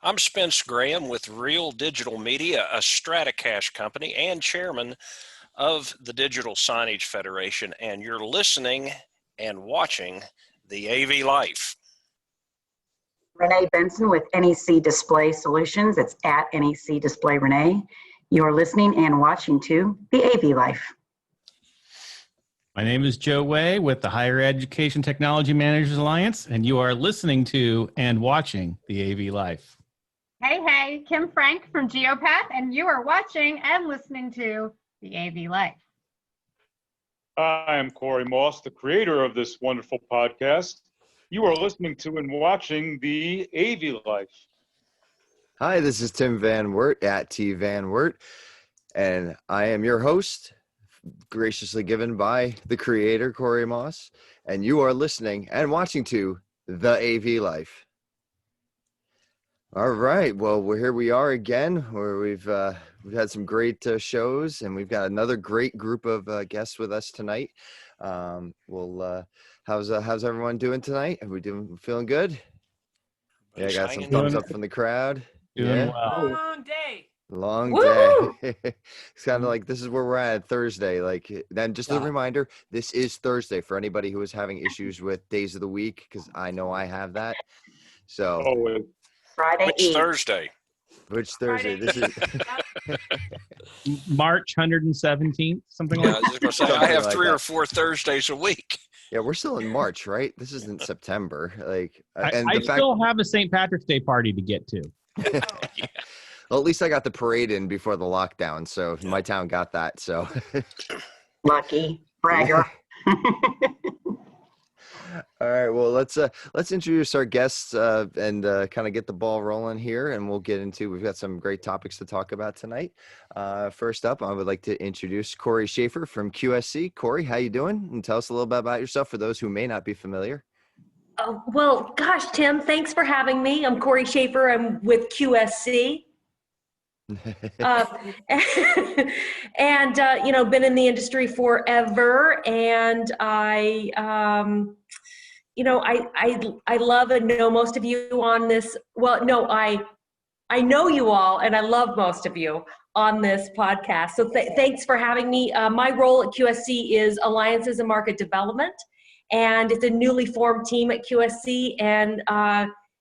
I'm Spence Graham with Real Digital Media, a Stratacache company, and chairman of the Digital Signage Federation, and you're listening and watching the AV Life. Renee Benson with NEC Display Solutions. It's at NEC Display Renee. You're listening and watching to the AV Life. My name is Joe Way with the Higher Education Technology Managers Alliance, and you are listening to and watching the AV Life. Hey, Kim Frank from Geopath, and you are watching and listening to the AV Life. I am Corey Moss, the creator of this wonderful podcast. You are listening to and watching the AV Life. Hi, this is Tim Van Wert at T Van Wert, and I am your host, graciously given by the creator, Corey Moss, and you are listening and watching to the AV Life. All right, well, here we are again, where we've had some great shows, and we've got another great group of guests with us tonight. How's everyone doing tonight? Are we feeling good? Yeah, I got some thumbs up from the crowd. Doing well. Long day. Long Woo-hoo! day. It's kind of like this is where we're at Thursday. Like, then just a reminder, this is Thursday for anybody who is having issues with days of the week, because I know I have that. So Always. Friday Which Eve. Thursday? which Thursday? This is March 117th, something Yeah, I like was just going to say, I Something have like 3 that. or 4 Thursdays a week. yeah, we're still in March, right? This isn't September. Like, that. and I the fact, still have a St. Patrick's Day party to get to. well, at least I got the parade in before the lockdown, so my town got that. So Lucky bragger. all right, well, let's introduce our guests and kind of get the ball rolling here, and we've got some great topics to talk about tonight. First up, I would like to introduce Corey Schaefer from QSC. Corey, how you doing? And tell us a little bit about yourself for those who may not be familiar. Well, gosh, Tim, thanks for having me. I'm Corey Schaefer. I'm with QSC. And been in the industry forever, and I love and know most of you on this. Well, no, I know you all, and I love most of you on this podcast. So thanks for having me. My role at QSC is Alliances and Market Development, and it's a newly formed team at QSC, and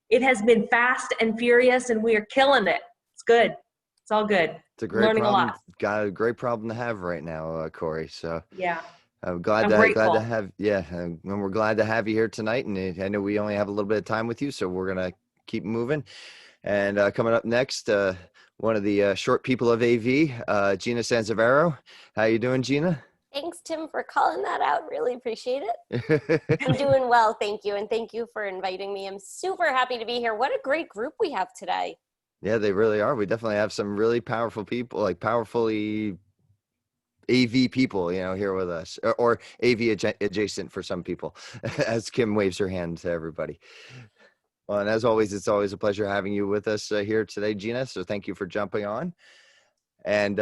it has been fast and furious, and we are killing it. It's good. It's all good. It's a great Learning problem. a lot. Got a great problem to have right now, Corey. So Yeah. I'm glad I'm to grateful. have and we're glad to have you here tonight. And I know we only have a little bit of time with you, so we're gonna keep moving. And coming up next, one of the short people of AV, Gina Sanzavero. How you doing, Gina? Thanks, Tim, for calling that out. Really appreciate it. I'm doing well, thank you. And thank you for inviting me. I'm super happy to be here. What a great group we have today. Yeah, they really are. We definitely have some really powerful people, like powerfully AV people, here with us, or AV adjacent for some people, as Kim waves her hand to everybody. Well, and as always, it's always a pleasure having you with us here today, Gina. So thank you for jumping on. And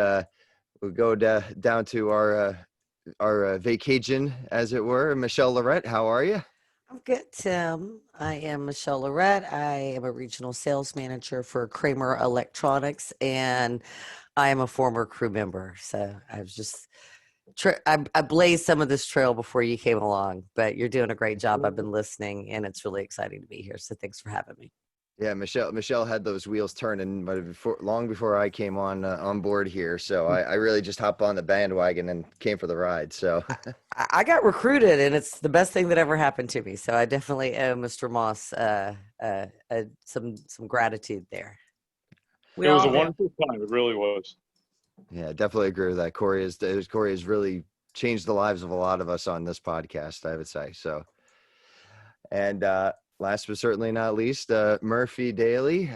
we'll go down to our vacation, as it were. Michelle Lorette, how are you? I'm good, Tim. I am Michelle Lorette. I am a regional sales manager for Kramer Electronics, and I am a former crew member. So I was just, I blazed some of this trail before you came along, but you're doing a great job. I've been listening, and it's really exciting to be here. So thanks for having me. Yeah, Michelle had those wheels turning, but long before I came on board here. So I really just hopped on the bandwagon and came for the ride. So I got recruited, and it's the best thing that ever happened to me. So I definitely owe Mr. Moss some gratitude there. It was a wonderful time. It really was. yeah, I definitely agree with that. Corey has really changed the lives of a lot of us on this podcast, I would say. So, and last but certainly not least, Murphy Daly.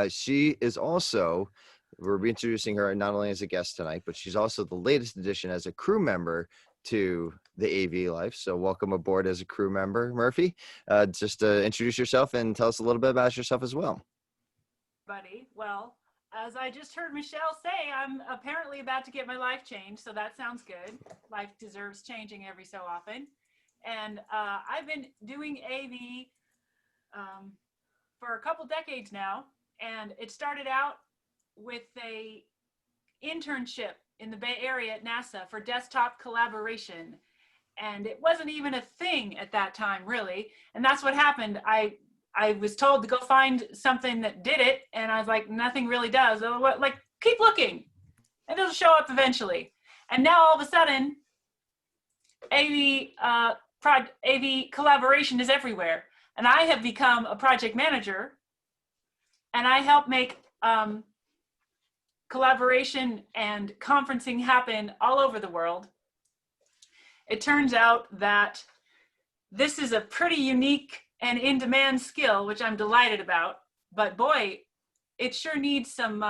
She is also, we're introducing her not only as a guest tonight, but she's also the latest addition as a crew member to the AV Life. So welcome aboard as a crew member, Murphy. Just introduce yourself and tell us a little bit about yourself as well. Buddy, well, as I just heard Michelle say, I'm apparently about to get my life changed, so that sounds good. Life deserves changing every so often. And I've been doing AV for a couple decades now, And it started out with a internship in the Bay Area at NASA for desktop collaboration. And it wasn't even a thing at that time, really. And that's what happened. I was told to go find something that did it. And I was like, nothing really does. Like, keep looking. And it'll show up eventually. And now all of a sudden, AV collaboration is everywhere. And I have become a project manager. And I help make collaboration and conferencing happen all over the world. It turns out that this is a pretty unique and in-demand skill, which I'm delighted about. But boy, it sure needs some,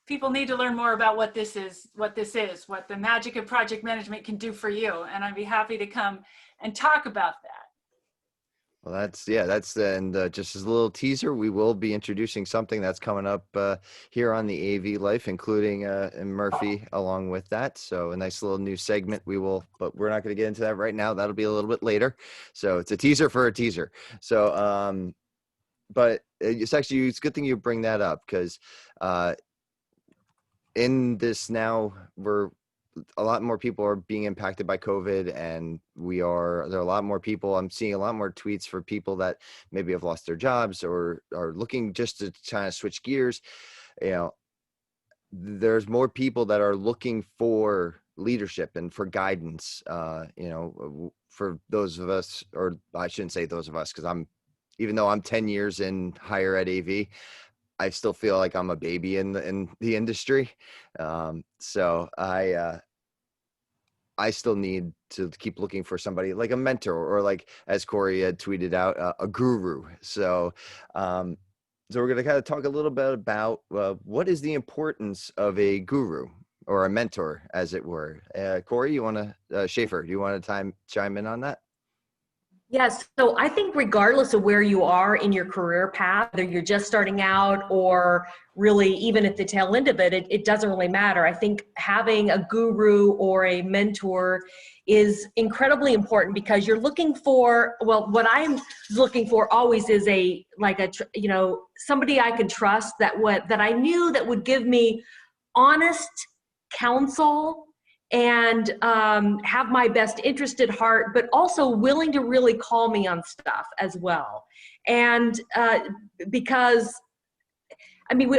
people need to learn more about what this is, what the magic of project management can do for you. And I'd be happy to come and talk about that. Well, and just as a little teaser, we will be introducing something that's coming up here on the AV Life, including Murphy along with that. So a nice little new segment but we're not going to get into that right now. That'll be a little bit later. So it's a teaser for a teaser. So, but it's a good thing you bring that up, because in this now, a lot more people are being impacted by COVID, and there are a lot more people. I'm seeing a lot more tweets for people that maybe have lost their jobs or are looking just to kind of switch gears. There's more people that are looking for leadership and for guidance, for those of us, or I shouldn't say those of us, because even though I'm 10 years in higher ed AV, I still feel like I'm a baby in the industry. So I still need to keep looking for somebody like a mentor, or like, as Corey had tweeted out, a guru. So, so we're going to kind of talk a little bit about what is the importance of a guru or a mentor, as it were. Corey, Schaefer, do you want to chime in on that? Yes. So I think regardless of where you are in your career path, whether you're just starting out or really even at the tail end of it, it doesn't really matter. I think having a guru or a mentor is incredibly important, because you're looking for, what I'm looking for always is somebody I can trust, that I knew that would give me honest counsel and have my best interest at heart, but also willing to really call me on stuff as well. And because, I mean,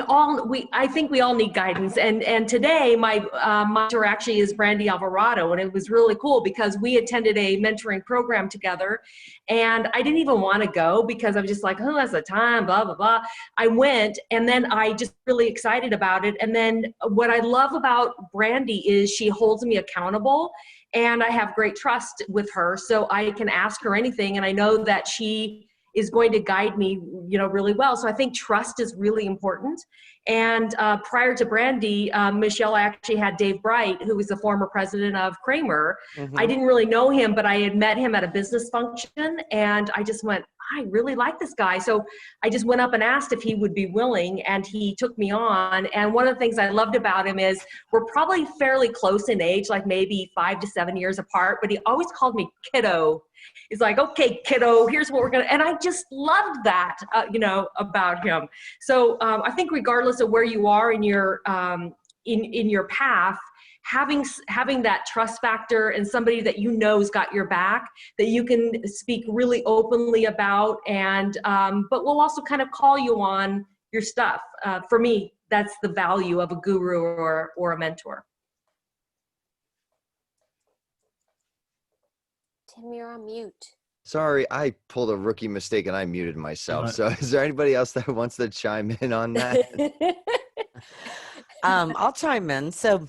I think we all need guidance. And today my mentor actually is Brandy Alvarado. And it was really cool because we attended a mentoring program together, and I didn't even want to go because I was just like, who has the time, blah, blah, blah. I went, and then I just really excited about it. And then what I love about Brandy is she holds me accountable, and I have great trust with her. So I can ask her anything, and I know that she is going to guide me, really well. So I think trust is really important. And prior to Brandy, Michelle actually had Dave Bright, who was the former president of Kramer. Mhm. I didn't really know him, but I had met him at a business function, and I just went, I really like this guy. So I just went up and asked if he would be willing, and he took me on. And one of the things I loved about him is we're probably fairly close in age, like maybe 5 to 7 years apart, but he always called me kiddo. He's like, okay, kiddo, here's what we're going to, and I just loved that, about him. So I think regardless of where you are in your, in your path, having that trust factor and somebody that has got your back, that you can speak really openly about, and but will also kind of call you on your stuff. For me, that's the value of a guru or a mentor. Tim, you're on mute. Sorry, I pulled a rookie mistake and I muted myself. So is there anybody else that wants to chime in on that? I'll chime in. So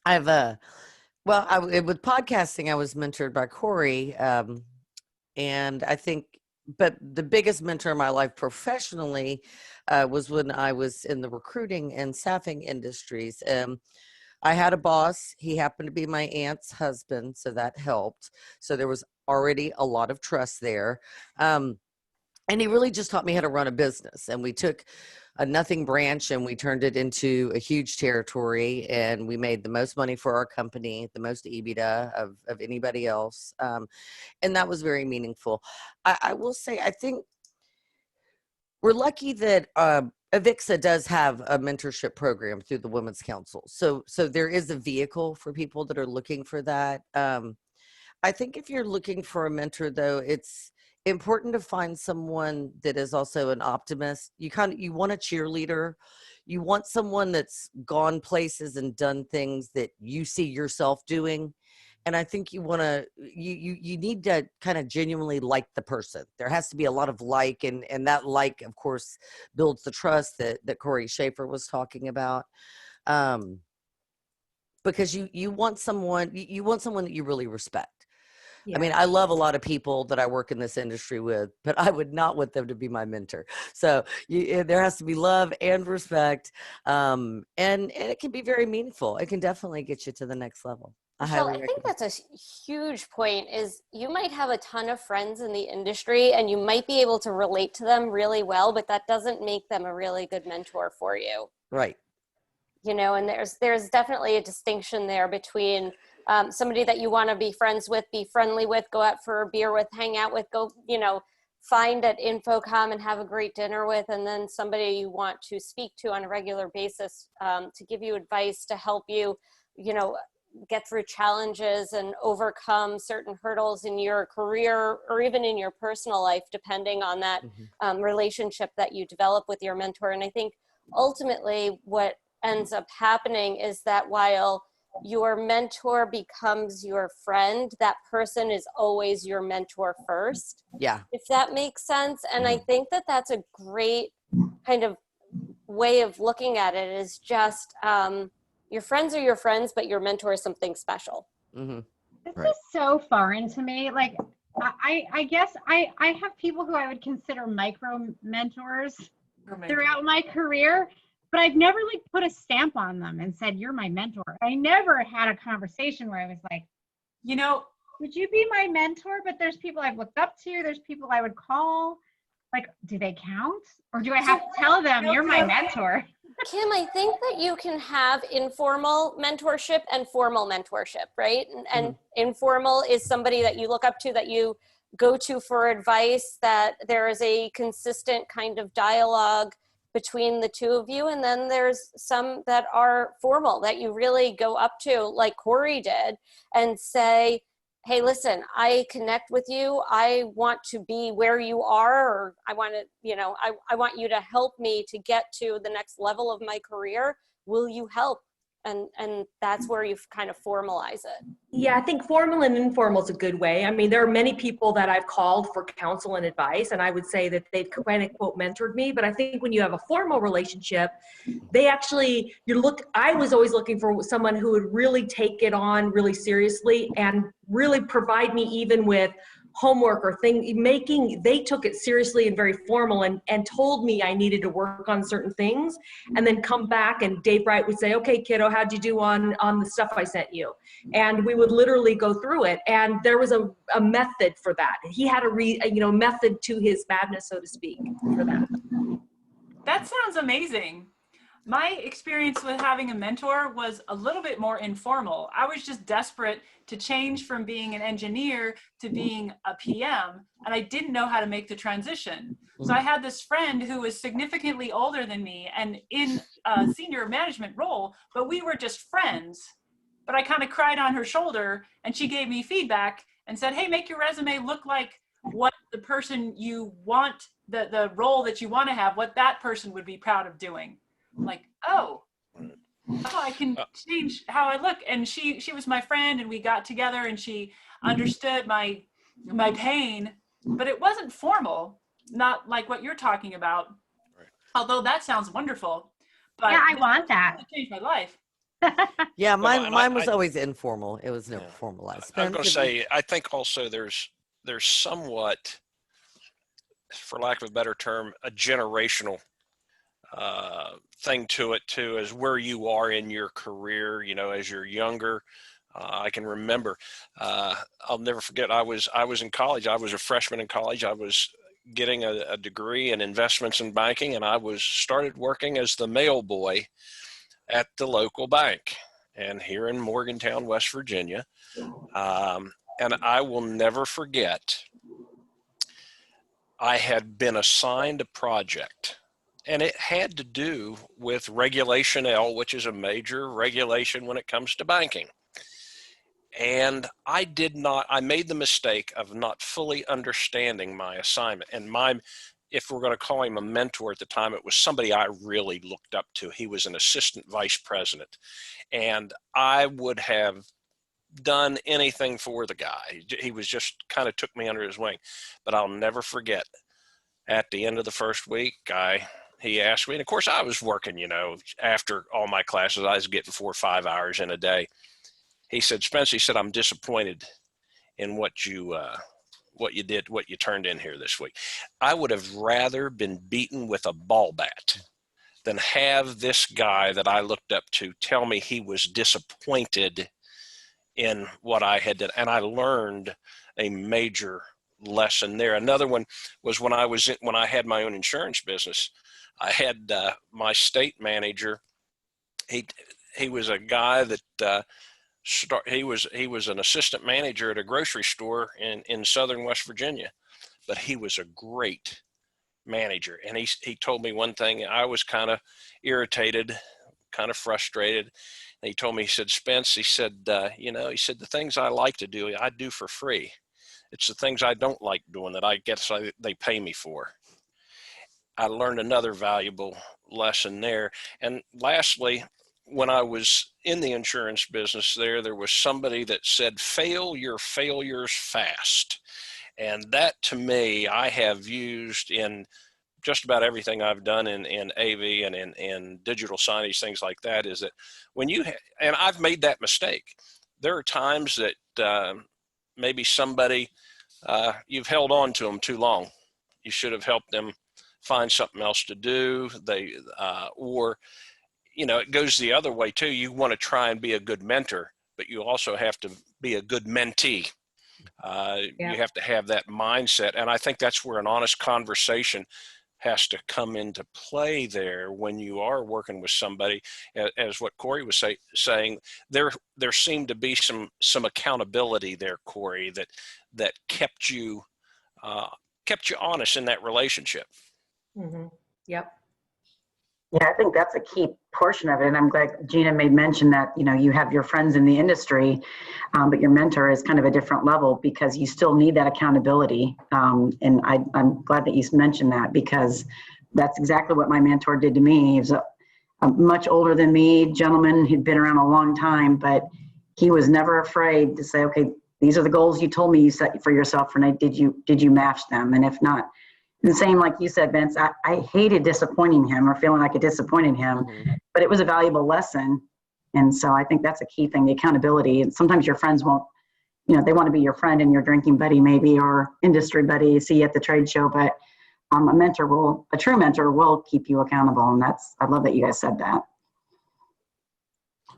I've with podcasting, I was mentored by Corey, and I think, but the biggest mentor in my life professionally was when I was in the recruiting and staffing industries. I had a boss. He happened to be my aunt's husband, so that helped. So there was already a lot of trust there. And he really just taught me how to run a business. And we took a nothing branch and we turned it into a huge territory, and we made the most money for our company, the most EBITDA of anybody else. And that was very meaningful. I will say, I think we're lucky that Avixa does have a mentorship program through the Women's Council. So there is a vehicle for people that are looking for that. I think if you're looking for a mentor, though, it's important to find someone that is also an optimist. You want a cheerleader. You want someone that's gone places and done things that you see yourself doing. And I think you need to kind of genuinely like the person. There has to be a lot of like, and that like, of course, builds the trust that Corey Schaefer was talking about. Because you want someone that you really respect. Yeah. I mean, I love a lot of people that I work in this industry with, but I would not want them to be my mentor. So there has to be love and respect, and it can be very meaningful. It can definitely get you to the next level. Michelle, I think that's a huge point. Is you might have a ton of friends in the industry and you might be able to relate to them really well, but that doesn't make them a really good mentor for you. Right. You know, and there's definitely a distinction there between somebody that you want to be friends with, be friendly with, go out for a beer with, hang out with, go, find at InfoComm and have a great dinner with, and then somebody you want to speak to on a regular basis to give you advice, to help you, get through challenges and overcome certain hurdles in your career or even in your personal life, depending on that relationship that you develop with your mentor. And I think ultimately what ends up happening is that while your mentor becomes your friend, that person is always your mentor first. Yeah. If that makes sense. And I think that that's a great kind of way of looking at it, is just your friends are your friends, but your mentor is something special. Mm-hmm. This is so foreign to me. Like, I guess I have people who I would consider micro mentors throughout my career, but I've never like put a stamp on them and said, you're my mentor. I never had a conversation where I was like, would you be my mentor? But there's people I've looked up to. There's people I would call. Like, do they count? Or do I have to tell them you're my mentor? Kim, I think that you can have informal mentorship and formal mentorship, right? And informal is somebody that you look up to, that you go to for advice, that there is a consistent kind of dialogue between the two of you. And then there's some that are formal, that you really go up to, like Corey did, and say, hey, listen, I connect with you. I want to be where you are, or I want to, I want you to help me to get to the next level of my career. Will you help? And that's where you kind of formalize it. Yeah, I think formal and informal is a good way. I mean, there are many people that I've called for counsel and advice, and I would say that they've kind of quote mentored me. But I think when you have a formal relationship, they actually, I was always looking for someone who would really take it on really seriously and really provide me even with homework or they took it seriously and very formal and told me I needed to work on certain things, and then come back and Dave Wright would say, okay, kiddo, how'd you do on the stuff I sent you? And we would literally go through it. And there was a method for that. He had a method to his madness, so to speak, for that. That sounds amazing. My experience with having a mentor was a little bit more informal. I was just desperate to change from being an engineer to being a PM, and I didn't know how to make the transition. So I had this friend who was significantly older than me and in a senior management role, but we were just friends. But I kind of cried on her shoulder, and she gave me feedback and said, hey, make your resume look like what the person you want, the role that you want to have, what that person would be proud of doing. I'm like, oh, I can change how I look. And she was my friend, and we got together, and she understood my pain, but it wasn't formal, not like what you're talking about. Right. Although that sounds wonderful. But yeah, I want that. It changed my life. Yeah, mine was always informal. It was never formalized. I'm going to say, I think also there's somewhat, for lack of a better term, a generational thing to it too, as where you are in your career, as you're younger. I can remember, I'll never forget, I was in college. I was a freshman in college. I was getting a degree in investments in banking, and I started working as the mail boy at the local bank, and here in Morgantown, West Virginia. And I will never forget, I had been assigned a project, and it had to do with Regulation L, which is a major regulation when it comes to banking. And I made the mistake of not fully understanding my assignment. And if we're going to call him a mentor at the time, it was somebody I really looked up to. He was an assistant vice president, and I would have done anything for the guy. He was just kind of took me under his wing. But I'll never forget, at the end of the first week, he asked me, and of course I was working, after all my classes, I was getting 4 or 5 hours in a day. He said, Spence, he said, I'm disappointed in what you did, what you turned in here this week. I would have rather been beaten with a ball bat than have this guy that I looked up to tell me he was disappointed in what I had done. And I learned a major lesson there. Another one was when I had my own insurance business. I had my state manager. He was a guy that he was an assistant manager at a grocery store in southern West Virginia, but he was a great manager. And he told me one thing. I was kind of irritated, kind of frustrated. And he told me, he said, Spence, he said, he said, the things I like to do, I do for free. It's the things I don't like doing that I guess they pay me for. I learned another valuable lesson there. And lastly, when I was in the insurance business there was somebody that said, fail your failures fast. And that, to me, I have used in just about everything I've done in AV and in digital signage, things like that, is that when and I've made that mistake. There are times that maybe somebody, you've held on to them too long. You should have helped them find something else to do. Or it goes the other way too. You want to try and be a good mentor, but you also have to be a good mentee. You have to have that mindset. And I think that's where an honest conversation has to come into play there when you are working with somebody. As what Corey was saying, there seemed to be some accountability there, Corey, that kept you honest in that relationship. Mm-hmm. Yep. Yeah, I think that's a key portion of it. And I'm glad Gina made mention that, you have your friends in the industry, but your mentor is kind of a different level because you still need that accountability. And I'm glad that you mentioned that because that's exactly what my mentor did to me. He was a much older than me gentleman who'd been around a long time, but he was never afraid to say, okay, these are the goals you told me you set for yourself, Renee. Did you match them? And if not, and same like you said, Vince, I hated disappointing him or feeling like I disappointed him, but it was a valuable lesson. And so I think that's a key thing, the accountability. And sometimes your friends won't, they want to be your friend and your drinking buddy maybe, or industry buddy, see you at the trade show, but a true mentor will keep you accountable. And I love that you guys said that.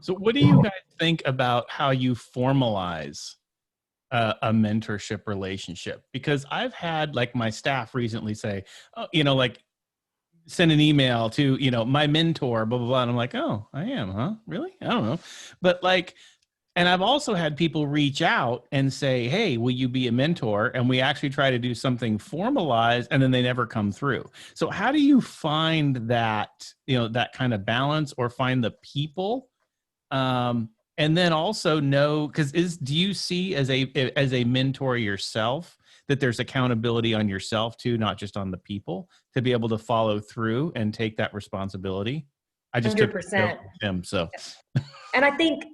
So what do you guys think about how you formalize a mentorship relationship? Because I've had my staff recently say, send an email to, my mentor, blah, blah, blah. And I'm like, oh, I am, huh? Really? I don't know. But and I've also had people reach out and say, hey, will you be a mentor? And we actually try to do something formalized and then they never come through. So how do you find that, that kind of balance or find the people? And then also know, because do you see as a mentor yourself that there's accountability on yourself too, not just on the people, to be able to follow through and take that responsibility? I just 100%. took him, so. And I think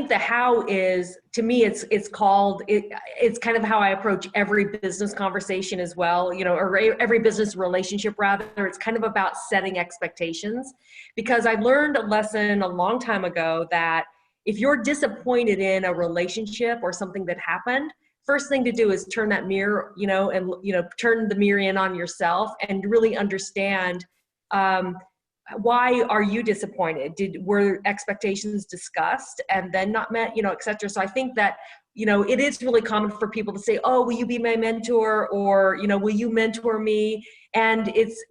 the how is, to me, it's kind of how I approach every business conversation as well, or every business relationship rather. It's kind of about setting expectations, because I learned a lesson a long time ago that if you're disappointed in a relationship or something that happened, first thing to do is turn that mirror, and turn the mirror in on yourself and really understand why are you disappointed? Were expectations discussed and then not met, et cetera. So I think that, it is really common for people to say, oh, will you be my mentor? Or, will you mentor me? And it's,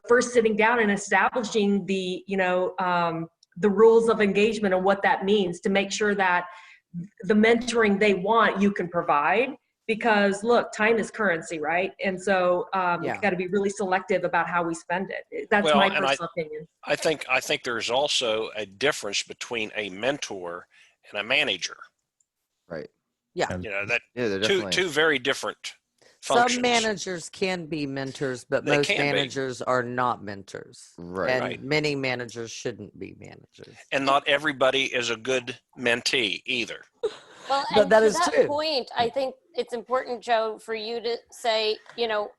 first sitting down and establishing the rules of engagement and what that means to make sure that the mentoring they want, you can provide, because look, time is currency, right? And so Yeah. we've got to be really selective about how we spend it. That's Well, my and personal opinion. I think there's also a difference between a mentor and a manager. Right. Yeah. You know, that Yeah, they're two definitely. very different functions. Some managers can be mentors, but They most can be. managers are not mentors. Right. And Right. many managers shouldn't be managers. And not everybody is a good mentee either. Well, But and that to is that true. point, I think it's important, Joe, for you to say, you know,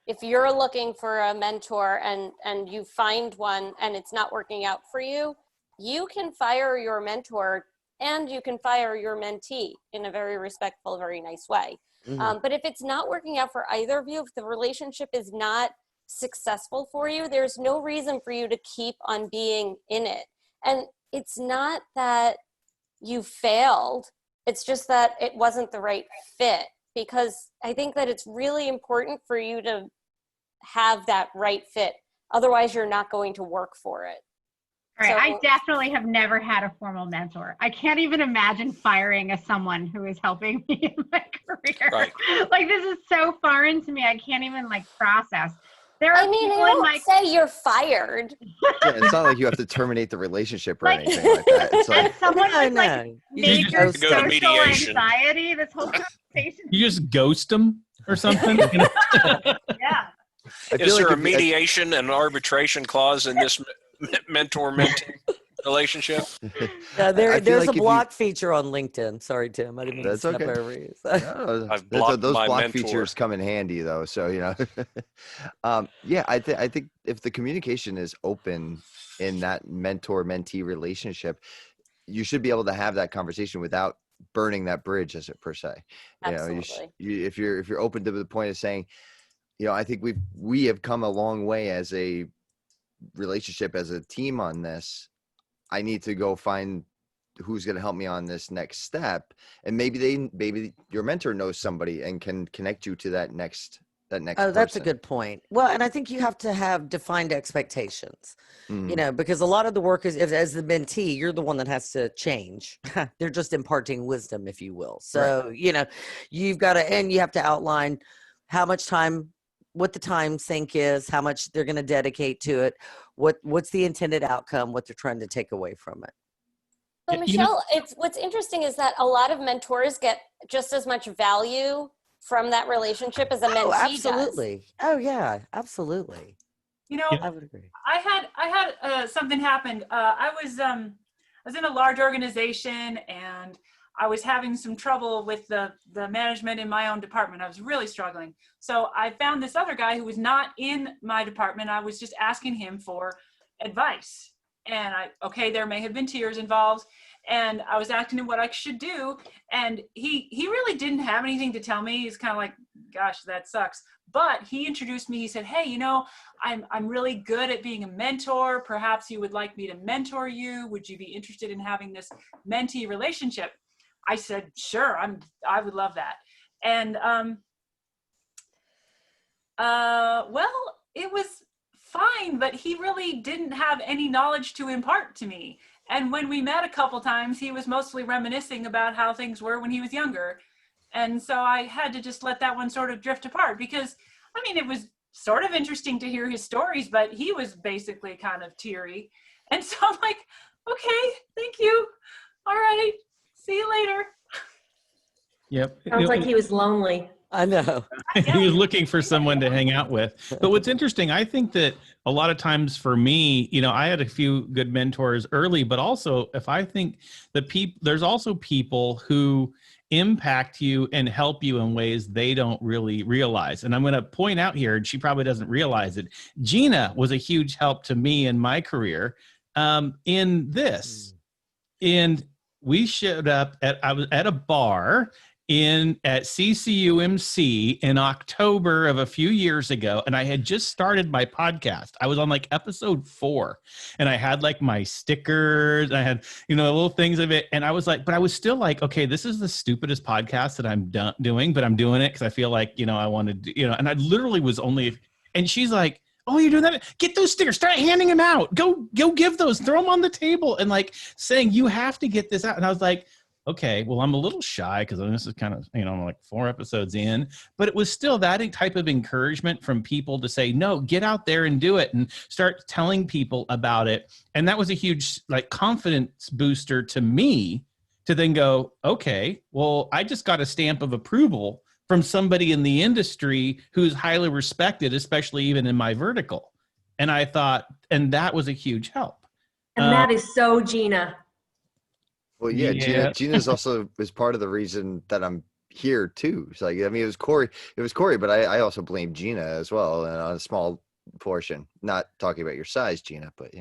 if you're looking for a mentor and you find one and it's not working out for you, you can fire your mentor and you can fire your mentee in a very respectful, very nice way. Mhm. But if it's not working out for either of you, if the relationship is not successful for you, there's no reason for you to keep on being in it. And it's not that you failed, it's just that it wasn't the right fit. Because I think that it's really important for you to have that right fit. Otherwise, you're not going to work for it. All right, I So- definitely have never had a formal mentor. I can't even imagine firing someone who is helping me in my career. Right. Like, this is so foreign to me. I can't even like process. There are I mean, people I in don't my say you're fired. Yeah, it's not like you have to terminate the relationship or Like- anything like that. It's and like, someone No, with like no. You just major have to go to social mediation. anxiety. This whole conversation. You just ghost them or something. You know? Yeah. I feel Is there like a if you- mediation and arbration clause in this mentor-mentee relationship? Yeah, I feel there's like a if you- block feature on LinkedIn. Sorry, Tim. I didn't mean That's to step okay. over you. No, I've blocked those my block mentor. features come in handy though. So, you know, yeah, I think if the communication is open in that mentor-mentee relationship, you should be able to have that conversation without burning that bridge, as it per se. You know, Absolutely. if you're open to the point of saying, you know, I think we have come a long way as a relationship, as a team on this. I need to go find who's going to help me on this next step, and maybe your mentor knows somebody and can connect you to that next Oh, that's a person. good point. Well, and I think you have to have defined expectations, you Mhm. know, because a lot of the work is, if, as the mentee, you're the one that has to change. They're just imparting wisdom, if you will. So, you know, you've got to, and you have to outline how much time, what the time sink is, how much they're going to dedicate to it, what's the intended outcome, what they're trying to take away from it. So You know- Michelle, what's interesting is that a lot of mentors get just as much value from that relarelationship as a mentee Oh, does. absolutely. Oh, yeah, absolutely. You know, I would agree. I had something happened. I was in a large organization and I was having some trouble with the management in my own department. I was really struggling. So I found this other guy who was not in my department. I was just asking him for advice. And there may have been tears involved. And I was asking him what I should do. And he really didn't have anything to tell me. He's kind of like, gosh, that sucks. But he introduced me. He said, hey, you know, I'm really good at being a mentor. Perhaps you would like me to mentor you. Would you be interested in having this mentee relationship? I said, sure, I would love that. And well, it was fine, but he really didn't have any knowledge to impart to me. And when we met a couple times, he was mostly reminiscing about how things were when he was younger. And so I had to just let that one sort of drift apart because, I mean, it was sort of interesting to hear his stories, but he was basically kind of teary. And so I'm like, okay, thank you. All right, see you later. Yep. Sounds like he was lonely. I know. He was looking for someone to hang out with. But what's interesting, I think that a lot of times for me, you know, I had a few good mentors early, but also if I think that there's also people who impact you and help you in ways they don't really realize. And I'm going to point out here, and she probably doesn't realize it, Gina was a huge help to me in my career in this. And we showed up I was at a bar at CCUMC in October of a few years ago, and I had just started my podcast. I was on like episode 4, and I had like my stickers, I had, you know, little things of it, and I was like, but I was still like, okay, this is the stupidest podcast that I'm doing, but I'm doing it because I feel like, you know, I wanted to, you know, and I literally was only, and she's like, oh, you're doing that? Get those stickers. Start handing them out. Go give those. Throw them on the table. And like saying, you have to get this out. And I was like, okay, well, I'm a little shy because this is kind of, I'm like 4 episodes in, but it was still that type of encouragement from people to say, no, get out there and do it and start telling people about it. And that was a huge like confidence booster to me to then go, okay, well, I just got a stamp of approval from somebody in the industry who's highly respected, especially even in my vertical. And I thought, and that was a huge help. And that is so Gina. Well, yeah, Yeah. Gina's also was part of the reason that I'm here too. It's like, I mean, it was Corey, but I also blame Gina as well, and on a small portion. Not talking about your size, Gina, but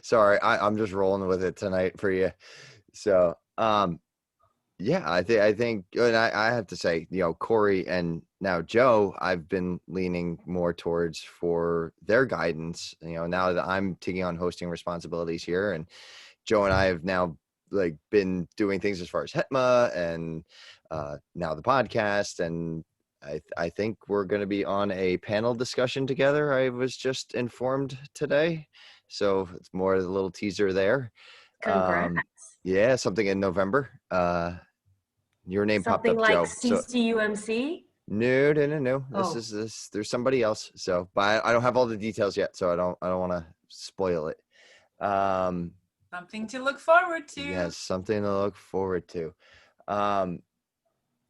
sorry, I'm just rolling with it tonight for you. So, yeah, I think, and I have to say, Corey and now Joe, I've been leaning more towards for their guidance, now that I'm taking on hosting responsibilities here, and Joe and I have now like been doing things as far as HETMA and now the podcast. And I think we're going to be on a panel discussion together. I was just informed today. So it's more of a little teaser there. Congrats. Yeah, something in November. Your name Something popped up, like Joe. CCUMC? No. Oh. This. There's somebody else. So, but I don't have all the details yet, so I don't want to spoil it. Something to look forward to. Yes, something to look forward to.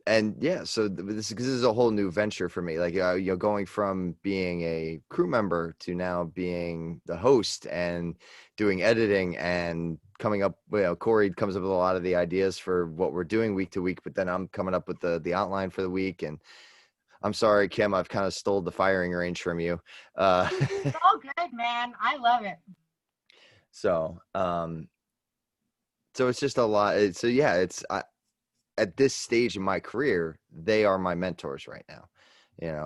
And yeah, so this is a whole new venture for me. Like, going from being a crew member to now being the host and doing editing and coming up, Corey comes up with a lot of the ideas for what we're doing week to week, but then I'm coming up with the outline for the week. And I'm sorry, Kim, I've kind of stole the firing range from you. It's all good, man. I love it. So it's just a lot. So yeah, at this stage in my career, they are my mentors right now,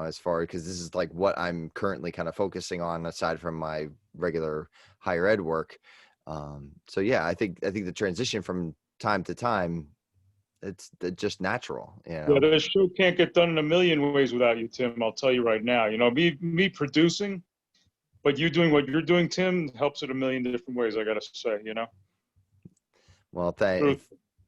as far, because this is like what I'm currently kind of focusing on aside from my regular higher ed work. So yeah, I think the transition from time to time, it's just natural. Yeah, this show can't get done in a million ways without you, Tim. I'll tell you right now. Me producing, but you doing what you're doing, Tim, helps it a million different ways. I gotta say, Well, thank you.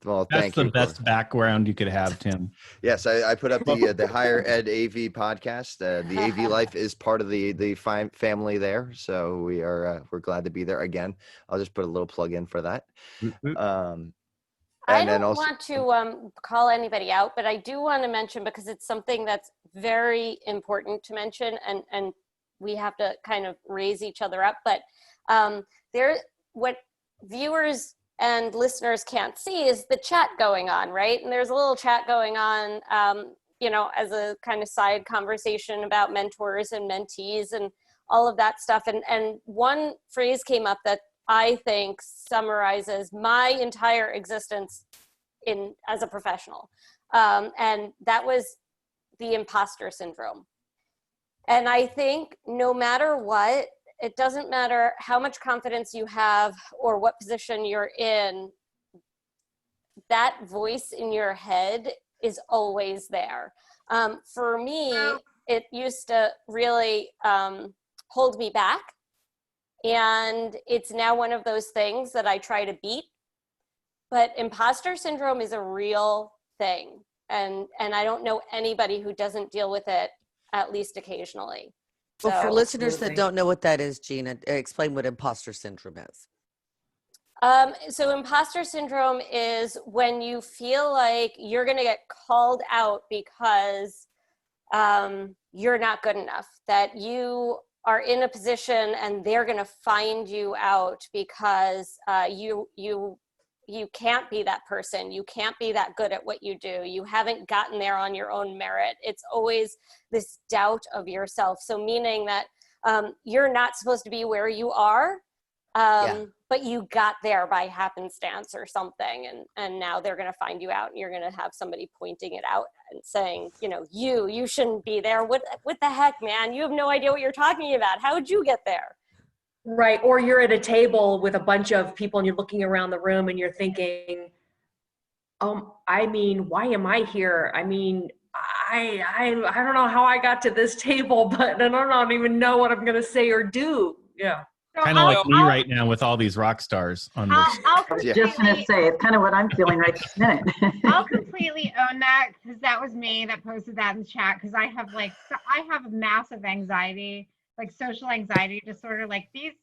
That's the best background you could have, Tim. Yes, I put up the Higher Ed AV podcast. The AV Life is part of the family there, so we're glad to be there again. I'll just put a little plug in for that. I don't want to call anybody out, but I do want to mention, because it's something that's very important to mention, and we have to kind of raise each other up. But what viewers and listeners can't see is the chat going on, right? And there's a little chat going on, as a kind of side conversation about mentors and mentees and all of that stuff. And one phrase came up that I think summarizes my entire existence as a professional. And that was the imposter syndrome. And I think no matter what, it doesn't matter how much confidence you have or what position you're in, that voice in your head is always there. For me, it used to really hold me back. And it's now one of those things that I try to beat. But imposter syndrome is a real thing. And I don't know anybody who doesn't deal with it at least occasionally. Well, for So- listeners that don't know what that is, Gina, explain what imposter syndrome is. So imposter syndrome is when you feel like you're going to get called out because you're not good enough, that you are in a position and they're going to find you out because you can't be that person. You can't be that good at what you do. You haven't gotten there on your own merit. It's always this doubt of yourself. So meaning that you're not supposed to be where you are, but you got there by happenstance or something. And now they're going to find you out and you're going to have somebody pointing it out and saying, you shouldn't be there. What the heck, man? You have no idea what you're talking about. How would you get there? Right. Or you're at a table with a bunch of people and you're looking around the room and you're thinking, why am I here? I don't know how I got to this table, but I don't even know what I'm going to say or do. Yeah. So Kind of I'll- like me right now with all these rock stars on this. I'll I was just gonna completely, say, it's kind of what I'm feeling right this minute. I'll completely own that because that was me that posted that in the chat because I have I have massive anxiety, like social anxiety disorder. Like these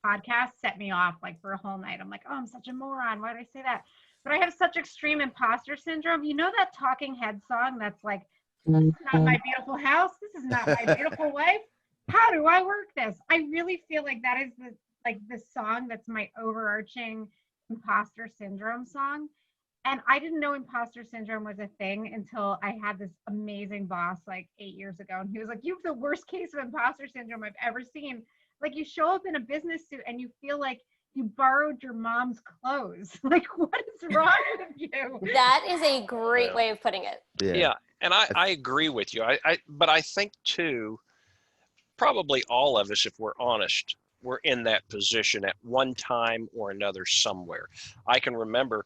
podcasts set me off like for a whole night. I'm like, oh, I'm such a moron. Why did I say that? But I have such extreme imposter syndrome. You know that Talking Head song that's like, this is not my beautiful house. This is not my beautiful wife. How do I work this? I really feel like that is the song that's my overarching imposter syndrome song. And I didn't know imposter syndrome was a thing until I had this amazing boss like 8 years ago. And he was like, you have the worst case of imposter syndrome I've ever seen. Like you show up in a business suit and you feel like you borrowed your mom's clothes. Like, what is wrong with you? That is a great way of putting it. Yeah, and I agree with you. But I think too, probably all of us, if we're honest, we're in that position at one time or another somewhere. I can remember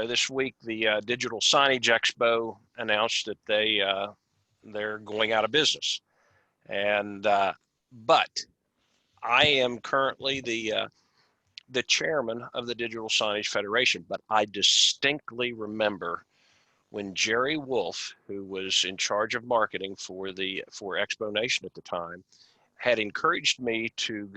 this week the Digital Signage Expo announced that they're going out of business, and but I am currently the chairman of the Digital Signage Federation. But I distinctly remember when Jerry Wolf, who was in charge of marketing for Expo Nation at the time, had encouraged me to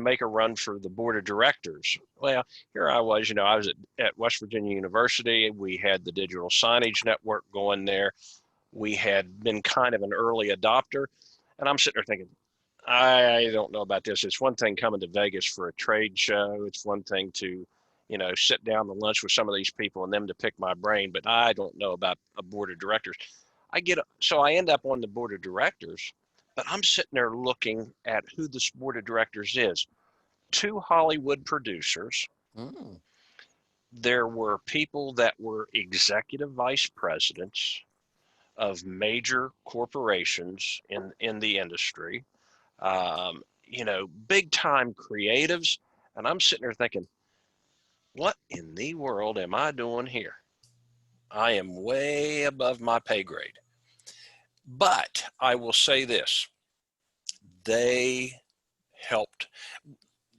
make a run for the board of directors. Well, here I was, I was at West Virginia University. We had the Digital Signage Network going there. We had been kind of an early adopter. And I'm sitting there thinking, I don't know about this. It's one thing coming to Vegas for a trade show. It's one thing to sit down to lunch with some of these people and them to pick my brain, but I don't know about a board of directors. So I end up on the board of directors, but I'm sitting there looking at who this board of directors is. 2 Hollywood producers. Mm. There were people that were executive vice presidents of major corporations in the industry, big time creatives. And I'm sitting there thinking, what in the world am I doing here? I am way above my pay grade. But I will say this, they helped.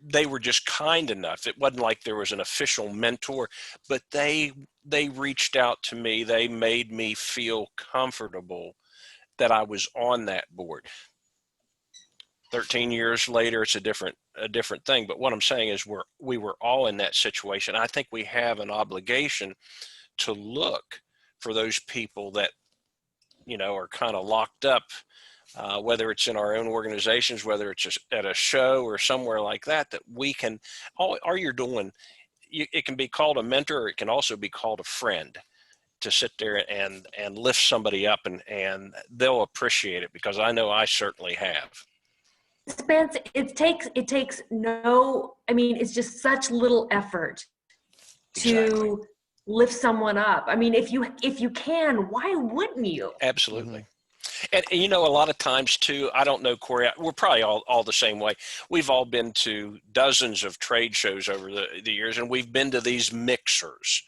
They were just kind enough. It wasn't like there was an official mentor, but they reached out to me. They made me feel comfortable that I was on that board. 13 years later, it's a different thing. But what I'm saying is we were all in that situation. I think we have an obligation to look for those people that, are kind of locked up, whether it's in our own organizations, whether it's just at a show or somewhere like that we can, all you're doing, it can be called a mentor, or it can also be called a friend, to sit there and lift somebody up, and they'll appreciate it, because I know I certainly have. Spence, it takes it's just such little effort to Exactly. lift someone up. I mean, if you can, why wouldn't you? Absolutely. And a lot of times too, I don't know, Corey, we're probably all the same way. We've all been to dozens of trade shows over the years, and we've been to these mixers.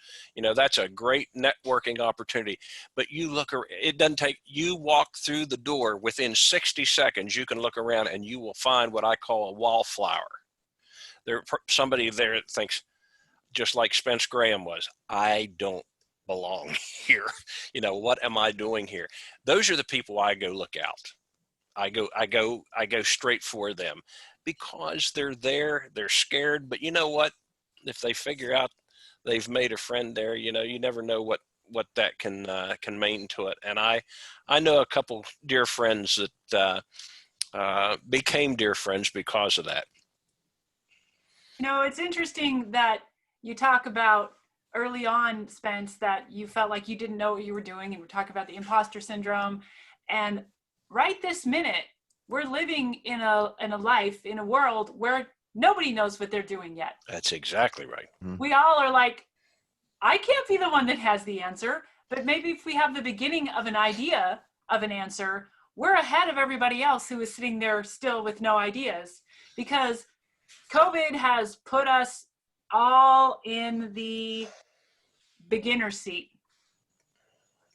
That's a great networking opportunity. But it doesn't take, you walk through the door, within 60 seconds, you can look around and you will find what I call a wallflower. There's somebody there that thinks, just like Spence Graham was, I don't belong here. What am I doing here? Those are the people I go look out. I go straight for them, because they're there, they're scared, but you know what? If they figure out they've made a friend there, you never know what that can mean to it. And I know a couple dear friends that became dear friends because of that. It's interesting that you talk about early on, Spence, that you felt like you didn't know what you were doing, and we're talking about the imposter syndrome. And right this minute, we're living in a world where nobody knows what they're doing yet. That's exactly right. We all are like, I can't be the one that has the answer, but maybe if we have the beginning of an idea of an answer, we're ahead of everybody else who is sitting there still with no ideas, because COVID has put us all in the beginner seat.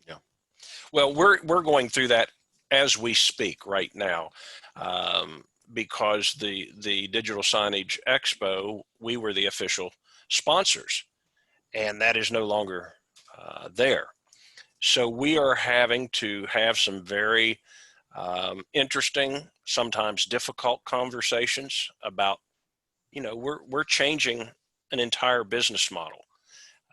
Yeah. Well, we're going through that as we speak right now, because the Digital Signage Expo, we were the official sponsors, and that is no longer there. So we are having to have some very interesting, sometimes difficult conversations about, we're changing an entire business model.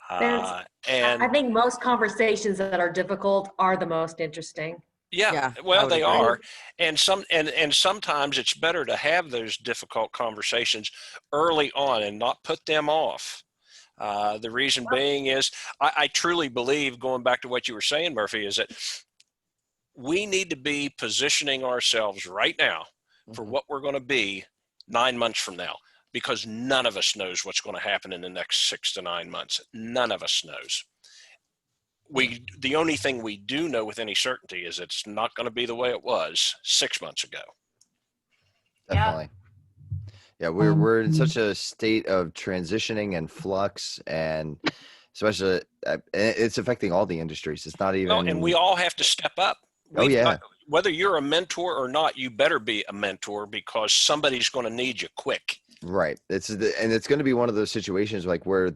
I And think most conversations that are difficult are the most interesting. yeah, I well, would they agree. are. And sometimes it's better to have those difficult conversations early on and not put them off. The reason being is I truly believe, going back to what you were saying, Murphy, is that we need to be positioning ourselves right now for what we're going to be 9 months from now, because none of us knows what's going to happen in the next 6 to 9 months. None of us knows. The only thing we do know with any certainty is it's not going to be the way it was 6 months ago. Definitely. Yeah, we're in such a state of transitioning and flux, and especially it's affecting all the industries. It's not even. Well, and we all have to step up. Whether you're a mentor or not, you better be a mentor, because somebody's going to need you quick. Right. And it's going to be one of those situations like where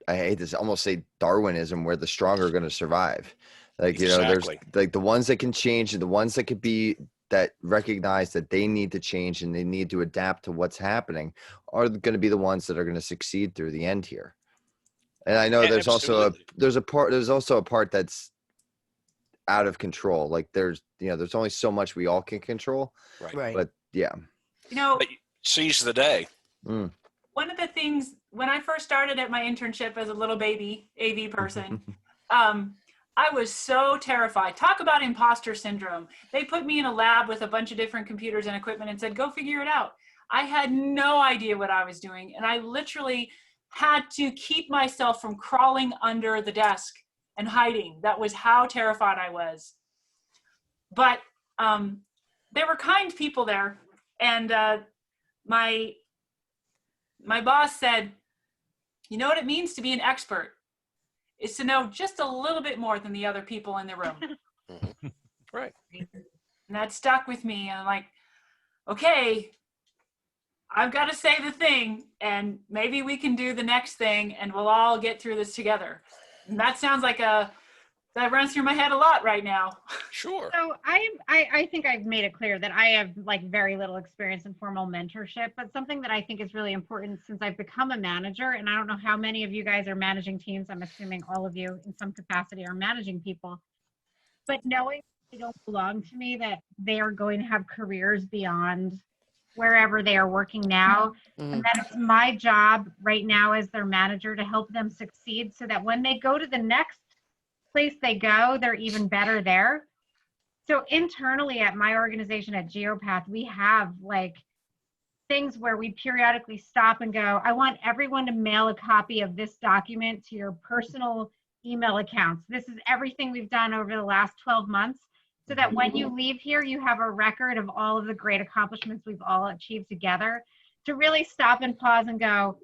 I hate to almost say Darwinism, where the strong are going to survive. Like, there's like the ones that can change and the ones that could be, that recognize that they need to change and they need to adapt to what's happening, are going to be the ones that are going to succeed through the end here. And I know there's also a part that's out of control. Like there's only so much we all can control. Right. But yeah. But seize the day. One of the things, when I first started at my internship as a little baby AV person, I was so terrified. Talk about imposter syndrome. They put me in a lab with a bunch of different computers and equipment and said, go figure it out. I had no idea what I was doing. And I literally had to keep myself from crawling under the desk and hiding. That was how terrified I was. But there were kind people there. And my boss said, you know what it means to be an expert? Is to know just a little bit more than the other people in the room. Right. And that stuck with me. And I'm like, okay, I've got to say the thing, and maybe we can do the next thing, and we'll all get through this together. And that sounds like that runs through my head a lot right now. Sure. So I think I've made it clear that I have very little experience in formal mentorship, but something that I think is really important since I've become a manager, and I don't know how many of you guys are managing teams. I'm assuming all of you in some capacity are managing people, but knowing they don't belong to me, that they are going to have careers beyond wherever they are working now, and that it's my job right now as their manager to help them succeed so that when they go to the next place they go, they're even better there. So internally at my organization at Geopath, we have things where we periodically stop and go, I want everyone to mail a copy of this document to your personal email accounts. This is everything we've done over the last 12 months, so that when you leave here, you have a record of all of the great accomplishments we've all achieved together. To really stop and pause and go,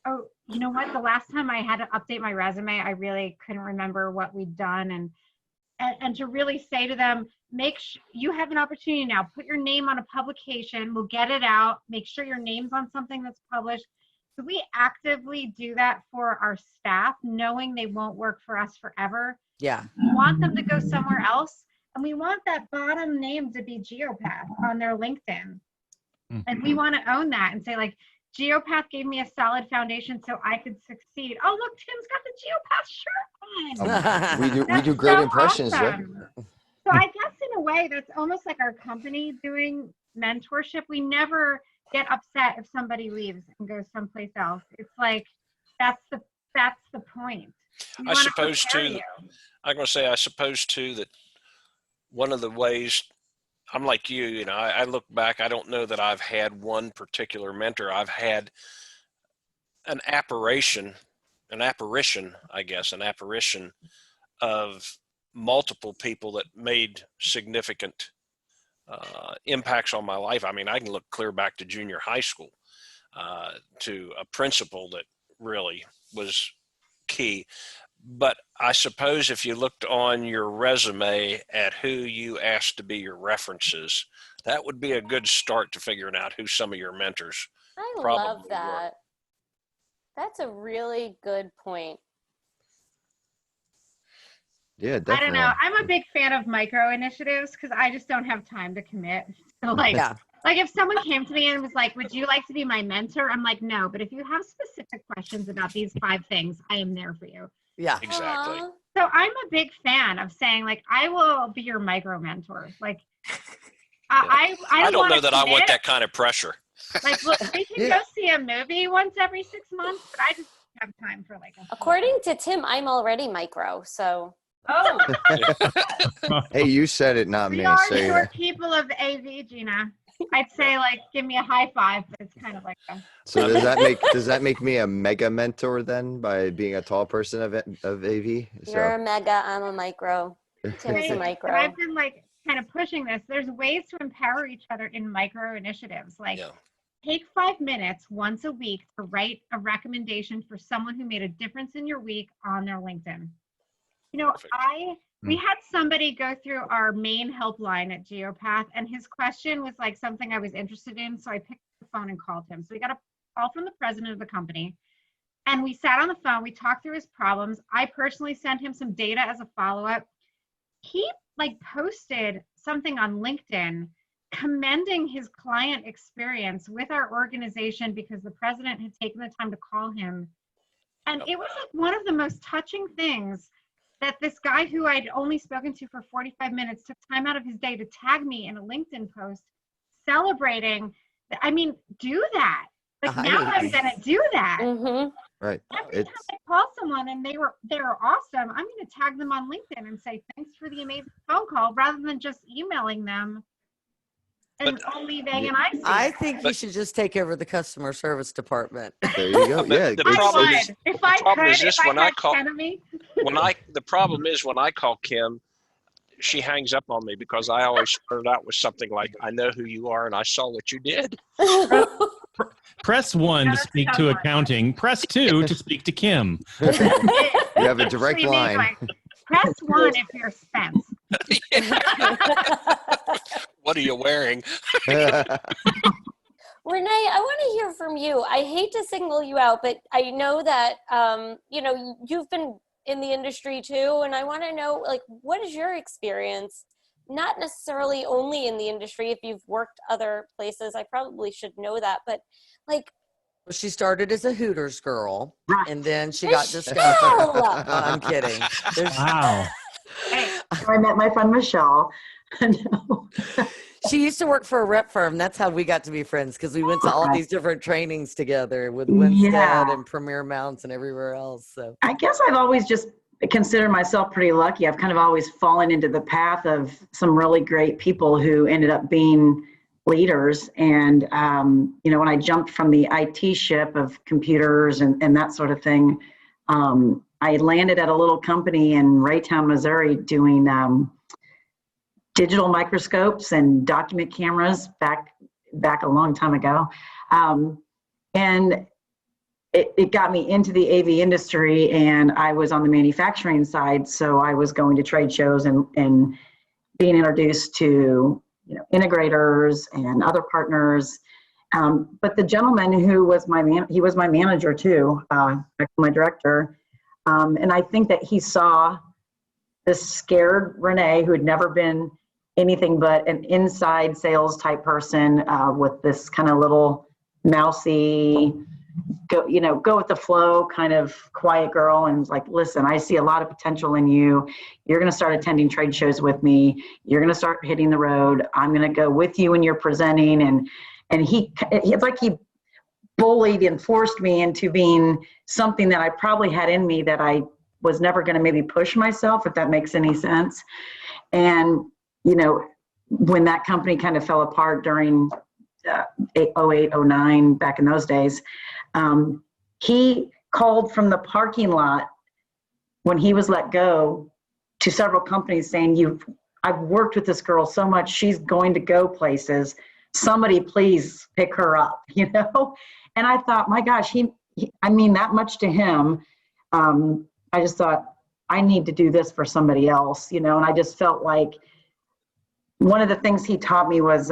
oh, you know what? The last time I had to update my resume, I really couldn't remember what we'd done. And to really say to them, you have an opportunity now. Put your name on a publication. We'll get it out. Make sure your name's on something that's published. So we actively do that for our staff, knowing they won't work for us forever. Yeah. We want them to go somewhere else. And we want that bottom name to be Geopath on their LinkedIn. And we want to own that and say, Geopath gave me a solid foundation so I could succeed. Oh, look, Tim's got the Geopath shirt on. We do great so impressions. Awesome. So I guess in a way, that's almost like our company doing mentorship. We never get upset if somebody leaves and goes someplace else. It's that's the point. I suppose too that one of the ways, I'm like you, I look back, I don't know that I've had one particular mentor. I've had an apparition of multiple people that made significant impacts on my life. I mean, I can look clear back to junior high school, to a principal that really was key. But I suppose if you looked on your resume at who you asked to be your references, that would be a good start to figuring out who some of your mentors I probably love were. that. That's a really good point. Yeah, I definitely. don't know. I'm a big fan of micro initiatives because I just don't have time to commit. So like, Yeah. like if someone came to me and was like, "Would you like to be my mentor?" I'm like, "No." But if you have specific questions about these 5 things, I am there for you. Yeah. Exactly. Aw. So I'm a big fan of saying like, "I will be your micro mentor." Like, I I don't wanna know that I want commit. that kind of pressure. Like, look, we can go see a movie once every 6 months, but I just don't have time for like a. According to Tim, I'm already micro, so Oh, Hey, you said it, not We me. are So you know. short people of AV, Gina. I'd say like give me a high five, but it's kind of like a. So does that make me a mega mentor then by being a tall person of AV? you're So a mega, I'm a micro. Tim's a But micro. I've been like kind of pushing this. There's ways to empower each other in micro initiatives. Like Yeah. take 5 minutes once a week to write a recommendation for someone who made a difference in your week on their LinkedIn. You know, Perfect. we had somebody go through our main helpline at Geopath, and his question was like something I was interested in. So I picked up the phone and called him. So we got a call from the president of the company, and we sat on the phone. We talked through his problems. I personally sent him some data as a follow-up. He like posted something on LinkedIn commending his client experience with our organization because the president had taken the time to call him. And it was like one of the most touching things that this guy who I'd only spoken to for 45 minutes took time out of his day to tag me in a LinkedIn post celebrating. I mean, do that. Like now I'm gonna do that. Mm-hmm. right. Every time I call someone and they're awesome, I'm gonna tag them on LinkedIn and say thanks for the amazing phone call rather than just emailing them and only they and I see I it. think you should just take over the customer service department. There you go. Yeah. The I problem would. is- If I problem could, is this, if I when I had call- 10 of me. The problem is when I call Kim, she hangs up on me because I always start out with something like, "I know who you are and I saw what you did." Press 1 to That's speak tough to one. accounting. Press 2 to speak to Kim. You have a direct Actually, line. like, press 1 if you're Spence. What are you wearing? Renee, I want to hear from you. I hate to single you out, but I know that you've been in the industry too, and I want to know, like, what is your experience? Not necessarily only in the industry. If you've worked other places, I probably should know that. But like, She started as a Hooters girl, Right. and then she got Michelle! discovered. I'm kidding. There's, Wow. Hey, I met my friend Michelle. No. she used to work for a rep firm. That's how we got to be friends, because we went to all Okay. these different trainings together with Winstead Yeah. and Premier Mounts and everywhere else. So I guess I've always just considered myself pretty lucky. I've kind of always fallen into the path of some really great people who ended up being leaders. And, when I jumped from the IT ship of computers and that sort of thing, I landed at a little company in Raytown, Missouri doing digital microscopes and document cameras back a long time ago. And it got me into the AV industry, and I was on the manufacturing side. So I was going to trade shows and being introduced to, integrators and other partners. But the gentleman who was he was my manager too, my director. And I think that he saw this scared Renee who had never been anything but an inside sales type person with this kind of little mousy, go with the flow kind of quiet girl, and was like, listen, I see a lot of potential in you. You're going to start attending trade shows with me. You're going to start hitting the road. I'm going to go with you when you're presenting. And it's like he bullied and forced me into being something that I probably had in me that I was never going to maybe push myself, if that makes any sense. And, when that company kind of fell apart during 08, 09, back in those days, he called from the parking lot when he was let go to several companies saying, I've worked with this girl so much, she's going to go places. Somebody please pick her up, And I thought, my gosh, I mean that much to him. I just thought, I need to do this for somebody else, and I just felt like one of the things he taught me was,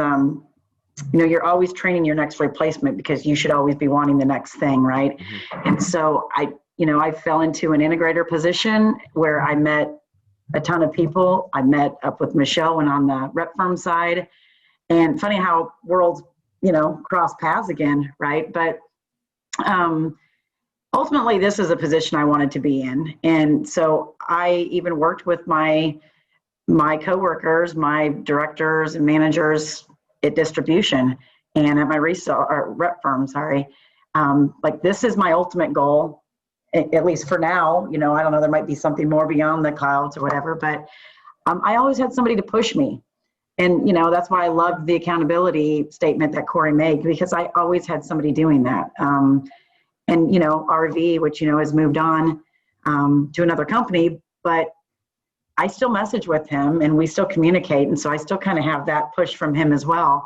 you're always training your next replacement because you should always be wanting the next thing, right? And so I fell into an integrator position where I met a ton of people. I met up with Michelle and on the rep firm side. And funny how worlds, cross paths again, right? But ultimately, this is a position I wanted to be in. And so I even worked with my coworkers, my directors and managers at distribution and at my rep firm, like this is my ultimate goal, at least for now. I don't know, there might be something more beyond the clouds or whatever, but I always had somebody to push me. And, that's why I loved the accountability statement that Corey made, because I always had somebody doing that. And, RV, which, has moved on to another company, but I still message with him and we still communicate. And so I still kind of have that push from him as well.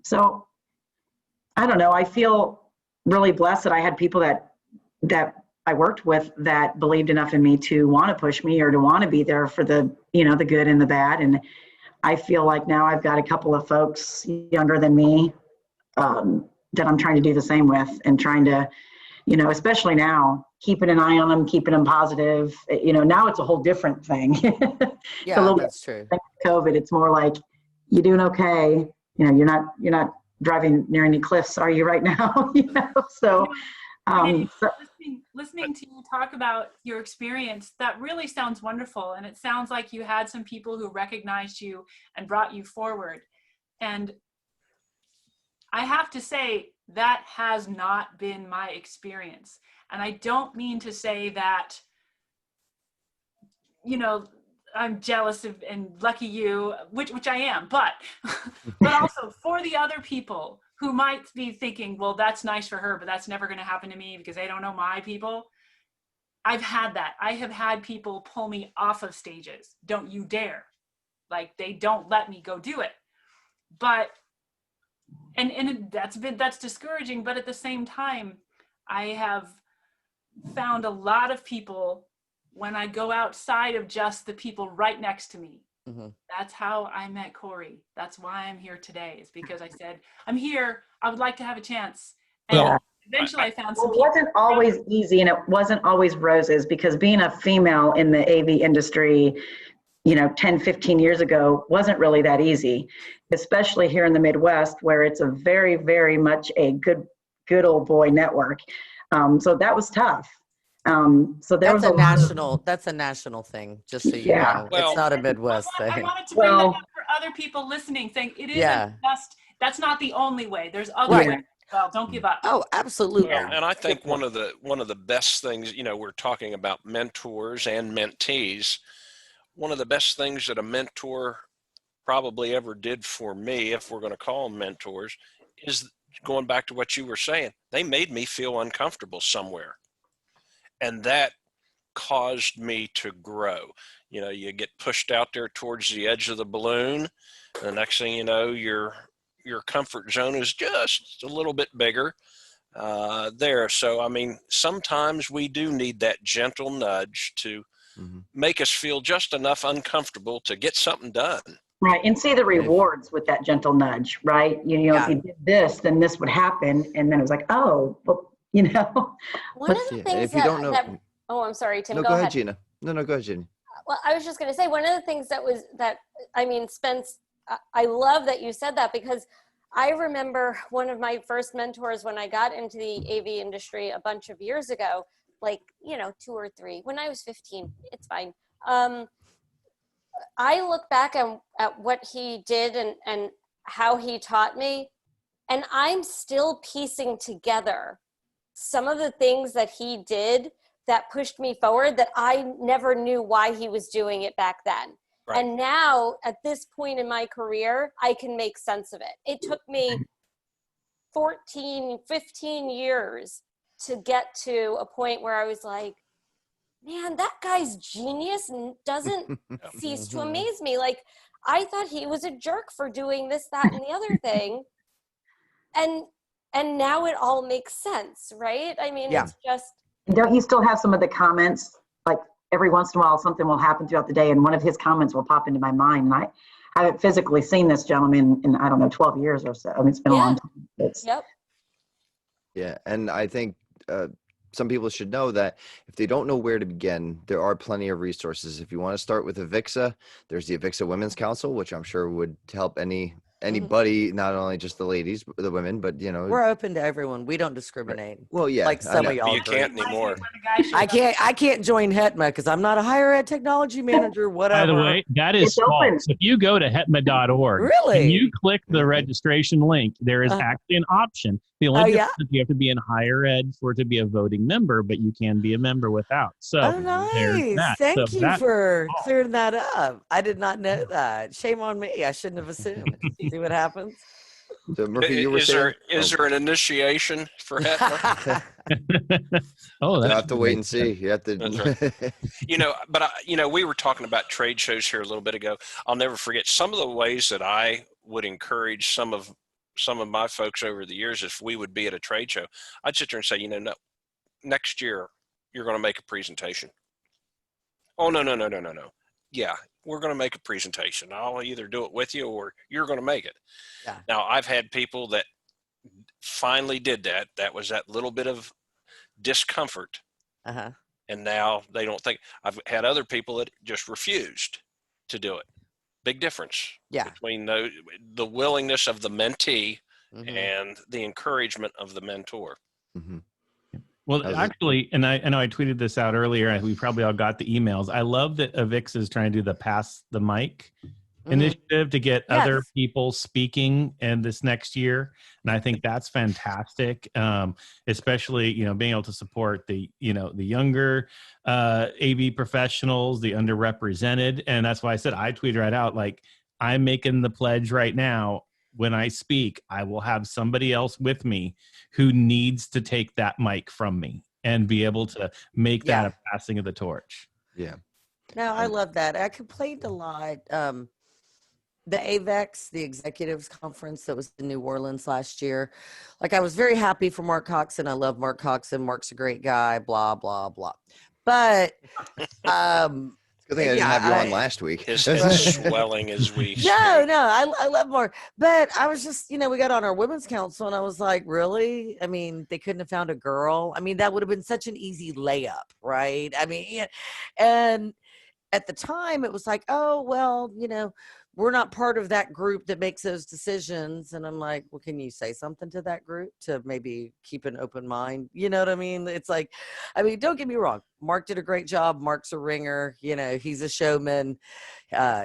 So I don't know, I feel really blessed that I had people that I worked with that believed enough in me to want to push me or to want to be there for the, the good and the bad. And I feel like now I've got a couple of folks younger than me that I'm trying to do the same with and trying to, especially now, keeping an eye on them, keeping them positive. Now it's a whole different thing. Yeah, that's true. COVID, it's more like, you doing okay? You're not driving near any cliffs, are you right now? So, listening to you talk about your experience, that really sounds wonderful. And it sounds like you had some people who recognized you and brought you forward. And I have to say, that has not been my experience. And I don't mean to say that, I'm jealous of and lucky you, which I am, but also for the other people who might be thinking, well, that's nice for her, but that's never going to happen to me because they don't know my people. I've had that. I have had people pull me off of stages. Don't you dare. Like, they don't let me go do it. But, and that's discouraging. But at the same time, I have found a lot of people when I go outside of just the people right next to me. That's how I met Corey. That's why I'm here today, is because I said, I'm here. I would like to have a chance. And eventually I found some people. It wasn't always easy and it wasn't always roses, because being a female in the AV industry, 10, 15 years ago wasn't really that easy, especially here in the Midwest where it's a very, very much a good old boy network. So that was tough. So that's a national thing, just so you know. Well, it's not a Midwest thing. I wanted to bring that up for other people listening, saying it isn't just, that's not the only way. There's other ways. Well, don't give up. Oh, absolutely. Well, and I think one of the best things, we're talking about mentors and mentees. One of the best things that a mentor probably ever did for me, if we're going to call them mentors, is going back to what you were saying. They made me feel uncomfortable somewhere. And that caused me to grow. You get pushed out there towards the edge of the balloon. And the next thing you know, your comfort zone is just a little bit bigger there. So, sometimes we do need that gentle nudge to make us feel just enough uncomfortable to get something done. Right. And see the rewards with that gentle nudge, right? If you did this, then this would happen. And then it was like, oh, well, One of the things oh, I'm sorry, Tim. No, go ahead, Gina. No, go ahead, Gina. Well, I was just going to say, one of the things Spence, I love that you said that, because I remember one of my first mentors when I got into the AV industry a bunch of years ago, 2 or 3, when I was 15, it's fine. I look back at what he did and how he taught me, and I'm still piecing together some of the things that he did that pushed me forward that I never knew why he was doing it back then. Right. And now at this point in my career, I can make sense of it. It took me 14, 15 years to get to a point where I was like, man, that guy's genius and doesn't cease to amaze me. Like, I thought he was a jerk for doing this, that, and the other thing. And now it all makes sense, right? It's just, Don't you still have some of the comments? Like every once in a while, something will happen throughout the day, and one of his comments will pop into my mind. And I haven't physically seen this gentleman in, I don't know, 12 years or so. I mean, it's been a long time. Yep. Yeah, and I think some people should know that if they don't know where to begin, there are plenty of resources. If you want to start with Avixa, there's the Avixa Women's Council, which I'm sure would help anybody, not only just the ladies, but the women, but We're open to everyone. We don't discriminate. Well, yeah, like some of y'all. You can't anymore. I can't join HETMA because I'm not a higher ed technology manager, whatever. By the way, that is false. If you go to hetma.org Really? and you click the registration link, there is actually an option. The only difference is you have to be in higher ed for it to be a voting member, but you can be a member without. So there's that. Thank you for clearing that up. I did not know that. Shame on me. I shouldn't have assumed. See what happens? So Murphy, you were saying, is there an initiation for HETMA? Oh, you have to wait and see. You have to. That's right. But we were talking about trade shows here a little bit ago. I'll never forget some of the ways that I would encourage some of my folks over the years. If we would be at a trade show, I'd sit there and say, no, next year you're going to make a presentation. Oh, no. Yeah, we're going to make a presentation. I'll either do it with you or you're going to make it. Yeah. Now, I've had people that finally did that. That was that little bit of discomfort. Uh-huh. And now they don't think. I've had other people that just refused to do it. Big difference between the willingness of the mentee and the encouragement of the mentor. Mm-hmm. Well, actually, and I know I tweeted this out earlier, and we probably all got the emails. I love that Avixa is trying to do the Pass the Mic initiative to get other people speaking in this next year, and I think that's fantastic. Especially, being able to support the younger AV professionals, the underrepresented, and that's why I said I tweeted right out, like, I'm making the pledge right now. When I speak, I will have somebody else with me who needs to take that mic from me and be able to make that a passing of the torch. Yeah. No, I love that. I complained a lot. The AVEX, the executives conference that was in New Orleans last year. Like, I was very happy for Mark Coxon. I love Mark Coxon. Mark's a great guy, blah, blah, blah. But, good thing I didn't have you on last week. His swelling as we No, I love Mark. But I was just, we got on our women's council and I was like, really? I mean, they couldn't have found a girl. I mean, that would have been such an easy layup, right? I mean, and at the time it was like, oh, well, we're not part of that group that makes those decisions. And I'm like, well, can you say something to that group to maybe keep an open mind? You know what I mean? It's like, don't get me wrong. Mark did a great job. Mark's a ringer. He's a showman.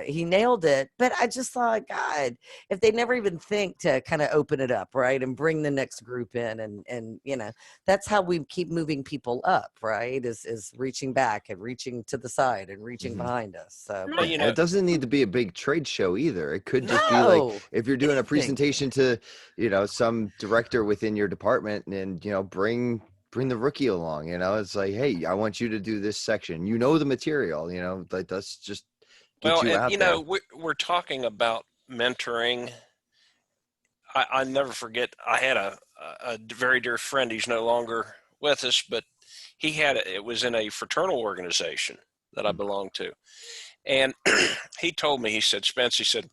He nailed it. But I just thought, God, if they never even think to kind of open it up, right, and bring the next group in, and that's how we keep moving people up, right, is reaching back and reaching to the side and reaching behind us. So it doesn't need to be a big trade show either. It could just be like if you're doing a presentation to some director within your department, and bring the rookie along. It's like, hey, I want you to do this section. The material. Like, that's just get you out there. We're talking about mentoring. I never forget. I had a very dear friend. He's no longer with us, but it was in a fraternal organization that I belonged to, and he told me. He said, Spence. He said,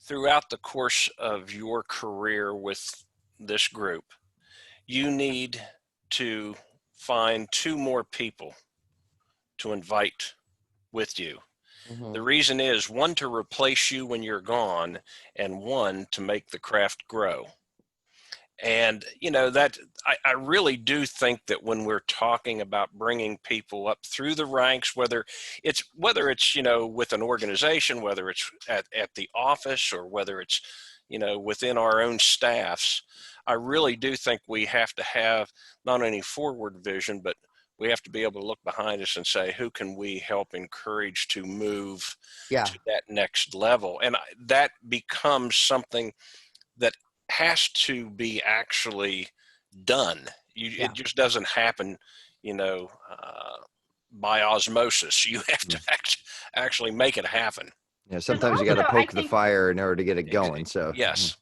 throughout the course of your career with this group, you need to find 2 more people to invite with you. Mm-hmm. The reason is 1 to replace you when you're gone, and 1 to make the craft grow. And, that I really do think that when we're talking about bringing people up through the ranks, whether it's with an organization, whether it's at the office, or whether it's, within our own staffs, I really do think we have to have not only forward vision, but we have to be able to look behind us and say, who can we help encourage to move to that next level? And that becomes something that has to be actually done. It just doesn't happen, by osmosis. You have to actually make it happen. Yeah, sometimes you got to poke the fire in order to get it going. So yes.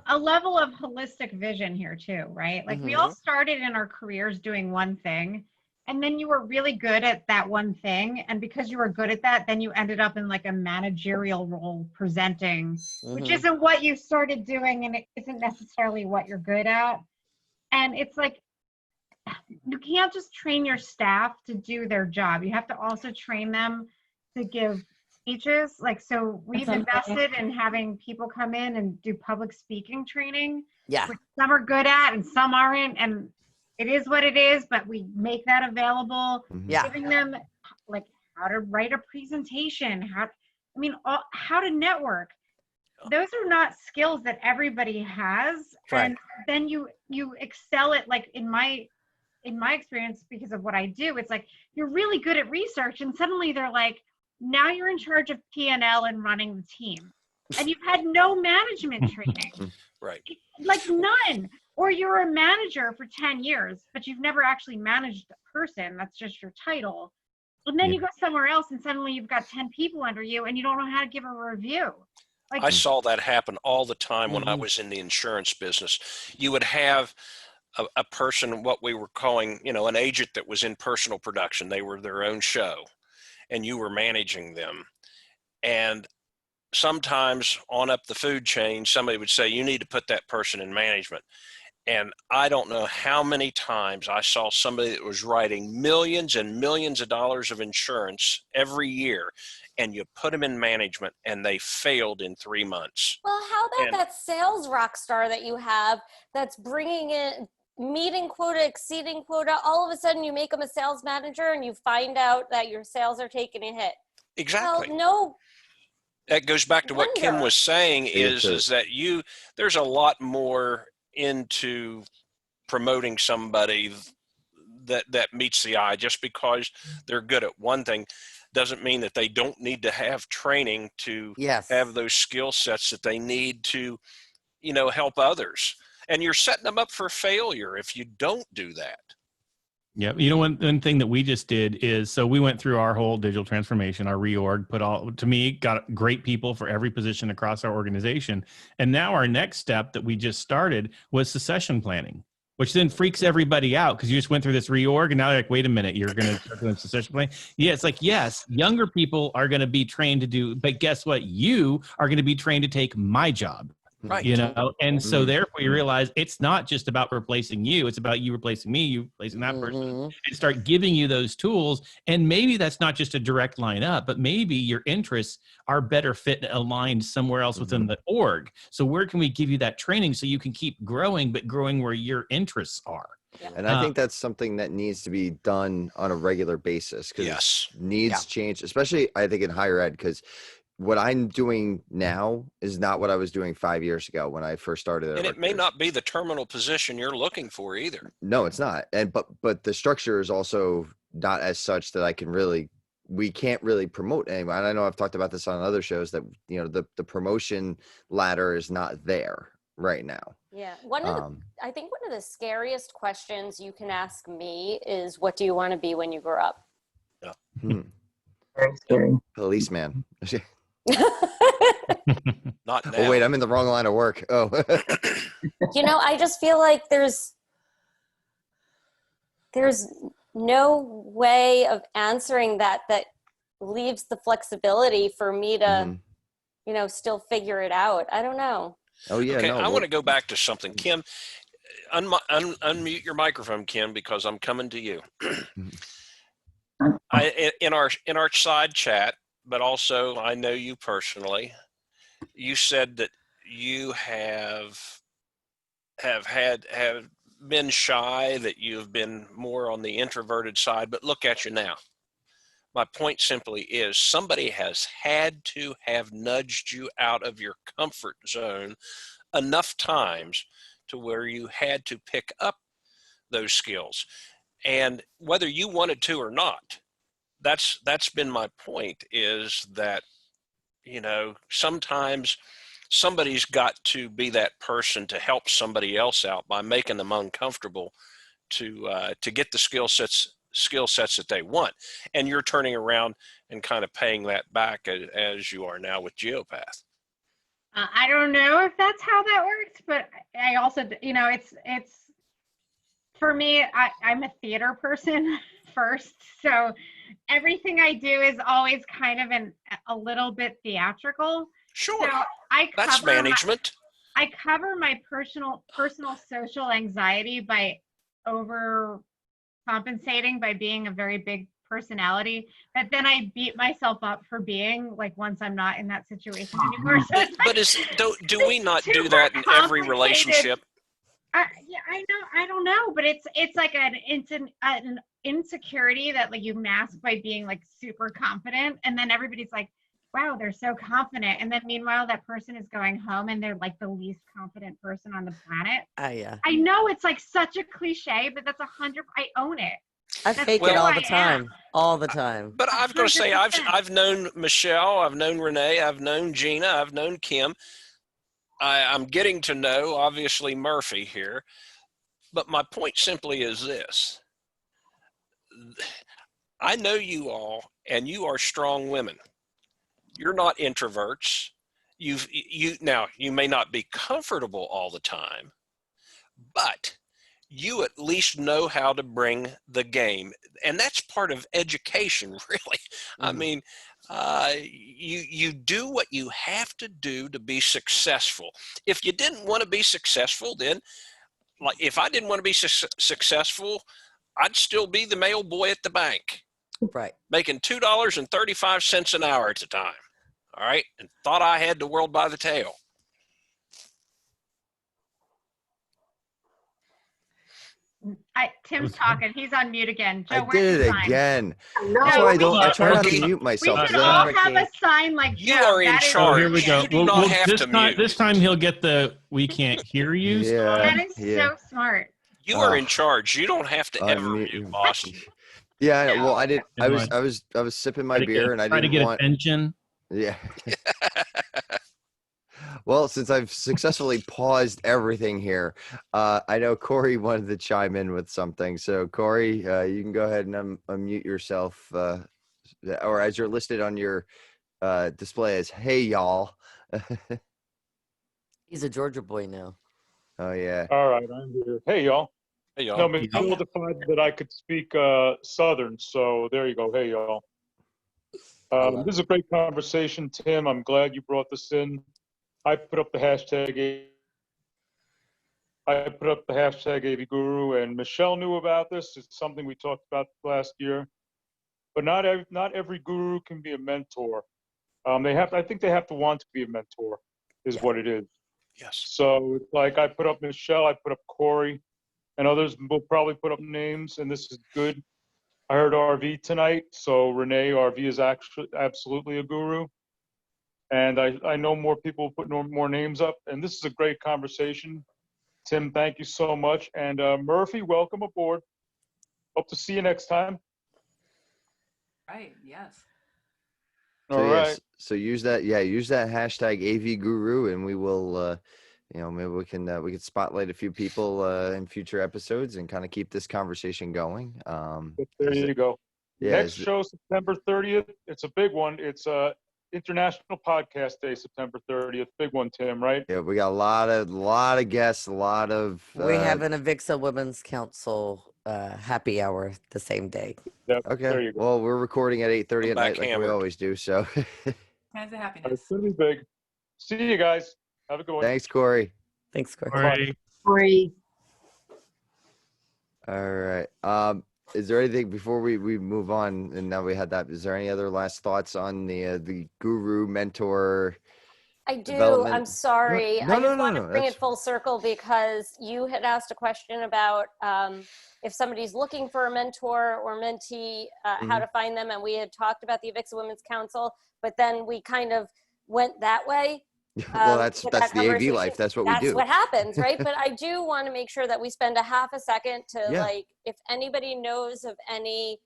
a level of holistic vision here too, right? Like we all started in our careers doing one thing, and then you were really good at that one thing, and because you were good at that, then you ended up in like a managerial role presenting, which isn't what you started doing, and it isn't necessarily what you're good at. And it's like, you can't just train your staff to do their job. You have to also train them to give speeches. Like, so we've invested in having people come in and do public speaking training, which some are good at and some aren't. And it is what it is, but we make that available, giving them like how to write a presentation, how to network. Those are not skills that everybody has. Right. And then you excel at, like in my experience, because of what I do, it's like you're really good at research, and suddenly they're like, now you're in charge of P&L and running the team, and you've had no management training. Right. Like none. Or you're a manager for 10 years, but you've never actually managed a person. That's just your title. And then you go somewhere else and suddenly you've got 10 people under you and you don't know how to give a review. Like, I saw that happen all the time when I was in the insurance business. You would have a person, what we were calling, an agent that was in personal production. They were their own show, and you were managing them. And sometimes on up the food chain, somebody would say, you need to put that person in management. And I don't know how many times I saw somebody that was writing millions and millions of dollars of insurance every year, and you put them in management and they failed in 3 months. Well, how about that sales rock star that you have that's bringing in, meeting quota, exceeding quota? All of a sudden you make them a sales manager and you find out that your sales are taking a hit. Exactly. Well, no. That goes back to what Kim was saying is that there's a lot more into promoting somebody that meets the eye. Just because they're good at one thing doesn't mean that they don't need to have training to have those skill sets that they need to, help others. And you're setting them up for failure if you don't do that. Yeah. One thing that we just did is, so we went through our whole digital transformation, our reorg, got great people for every position across our organization. And now our next step that we just started was succession planning, which then freaks everybody out because you just went through this reorg and now they're like, wait a minute, you're going to start doing succession planning? Yeah, it's like, yes, younger people are going to be trained to do, but guess what? You are going to be trained to take my job. Right. And so therefore you realize it's not just about replacing you. It's about you replacing me, you replacing that person, and start giving you those tools. And maybe that's not just a direct line up, but maybe your interests are better fit and aligned somewhere else within the org. So where can we give you that training so you can keep growing, but growing where your interests are? And I think that's something that needs to be done on a regular basis, because needs change, especially I think in higher ed, because what I'm doing now is not what I was doing 5 years ago when I first started. And it may not be the terminal position you're looking for either. No, it's not. And but the structure is also not as such that we can't really promote anyone. And I know I've talked about this on other shows that, the promotion ladder is not there right now. Yeah. I think one of the scariest questions you can ask me is, what do you want to be when you grow up? Yeah. Very scary. Policeman. Not now. Oh wait, I'm in the wrong line of work. Oh. I just feel like there's no way of answering that leaves the flexibility for me to, still figure it out. I don't know. Oh yeah. Okay, no, I want to go back to something. Kim, unmute your microphone, Kim, because I'm coming to you. In our side chat, but also I know you personally, you said that you have been shy, that you've been more on the introverted side, but look at you now. My point simply is somebody has had to have nudged you out of your comfort zone enough times to where you had to pick up those skills. And whether you wanted to or not, that's been my point, is that, sometimes somebody's got to be that person to help somebody else out by making them uncomfortable to get the skill sets that they want. And you're turning around and kind of paying that back as you are now with Geopath. I don't know if that's how that works, but I also, it's for me, I'm a theater person first. So everything I do is always kind of a little bit theatrical. Sure. So That's management. I cover my personal social anxiety by overcompensating by being a very big personality, but then I beat myself up for being like once I'm not in that situation anymore. So Do we not do that in every relationship? Yeah, I know. I don't know, but it's like an insecurity that like you mask by being like super confident, and then everybody's like, "Wow, they're so confident," and then meanwhile that person is going home and they're like the least confident person on the planet. Yeah. I know it's like such a cliche, but that's 100. I own it. I fake it all the time. All the time. But I've got to say, 100%. I've known Michelle, I've known Renee, I've known Gina, I've known Kim. I'm getting to know, obviously, Murphy here. But my point simply is this. I know you all, and you are strong women. You're not introverts. You may not be comfortable all the time, but you at least know how to bring the game. And that's part of education, really. I mean, you do what you have to do to be successful. If you didn't want to be successful, then like if I didn't want to be successful, I'd still be the mail boy at the bank. Right. Making $2.35 an hour at the time. All right. And thought I had the world by the tail. Tim's talking. He's on mute again. Joe, I where's did your it sign? again. No, That's why I try not to mute We myself. should 'cause all then- have a sign like Joe. You are in That is- charge. Oh, here we go. You do not have to mute. This time he'll get the "we can't hear you." That Yeah. is Yeah. so smart. You are in charge. You don't have to ever Unmute mute, you. boss. Yeah. Well, I did. I Good was sipping my Try to beer, get- and I try to didn't get want. attention. Yeah. Well, since I've successfully paused everything here, I know Corey wanted to chime in with something. So, Corey, you can go ahead and unmute yourself, or as you're listed on your display as "Hey, y'all." He's a Georgia boy now. Oh yeah. All right, I'm here. Hey, y'all. Hey, y'all. No, Michelle decided that I could speak Southern, so there you go. Hey, y'all. This is a great conversation, Tim. I'm glad you brought this in. I put up the hashtag AVGuru, and Michelle knew about this. It's something we talked about last year. But not every guru can be a mentor. I think they have to want to be a mentor, is what it is. Yes. So it's like I put up Michelle, I put up Corey, and others will probably put up names, and this is good. I heard RV tonight, so Renee, RV is actually absolutely a guru. And I know more people put more names up, and this is a great conversation. Tim, thank you so much. And Murphy, welcome aboard. Hope to see you next time. Right. Yes. So, All right. yes, so use that hashtag AVGuru, and we will, maybe we can spotlight a few people in future episodes and kind of keep this conversation going. There you go. Yeah. Next show, September 30th. It's a big one. It's International Podcast Day, September 30th. Big one, Tim, right? Yeah, we got a lot of guests, a lot of. We have an Avixa Women's Council happy hour the same day. Yep, there Okay. you go. Well, we're recording at 8:30 at I'm night, like we backhammered. always do. So, Kinds of happiness. It's going to be big. See you guys. Have a good one. thanks, Corey. Thanks, Corey. Corey. Corey. All right. Is there anything before we move on? And now we had that. Is there any other last thoughts on the guru mentor? I do. Development. I'm sorry. No, I no, just no, want no, to bring that's- it full circle because you had asked a question about if somebody's looking for a mentor or mentee, how Mhm. to find them. And we had talked about the Avixa Women's Council, but then we kind of went that way. Well, that's with the that AV conversation. life. That's what That's we do. what happens, right? But I do want to make sure that we spend a half a second to Yeah. like, if anybody knows of any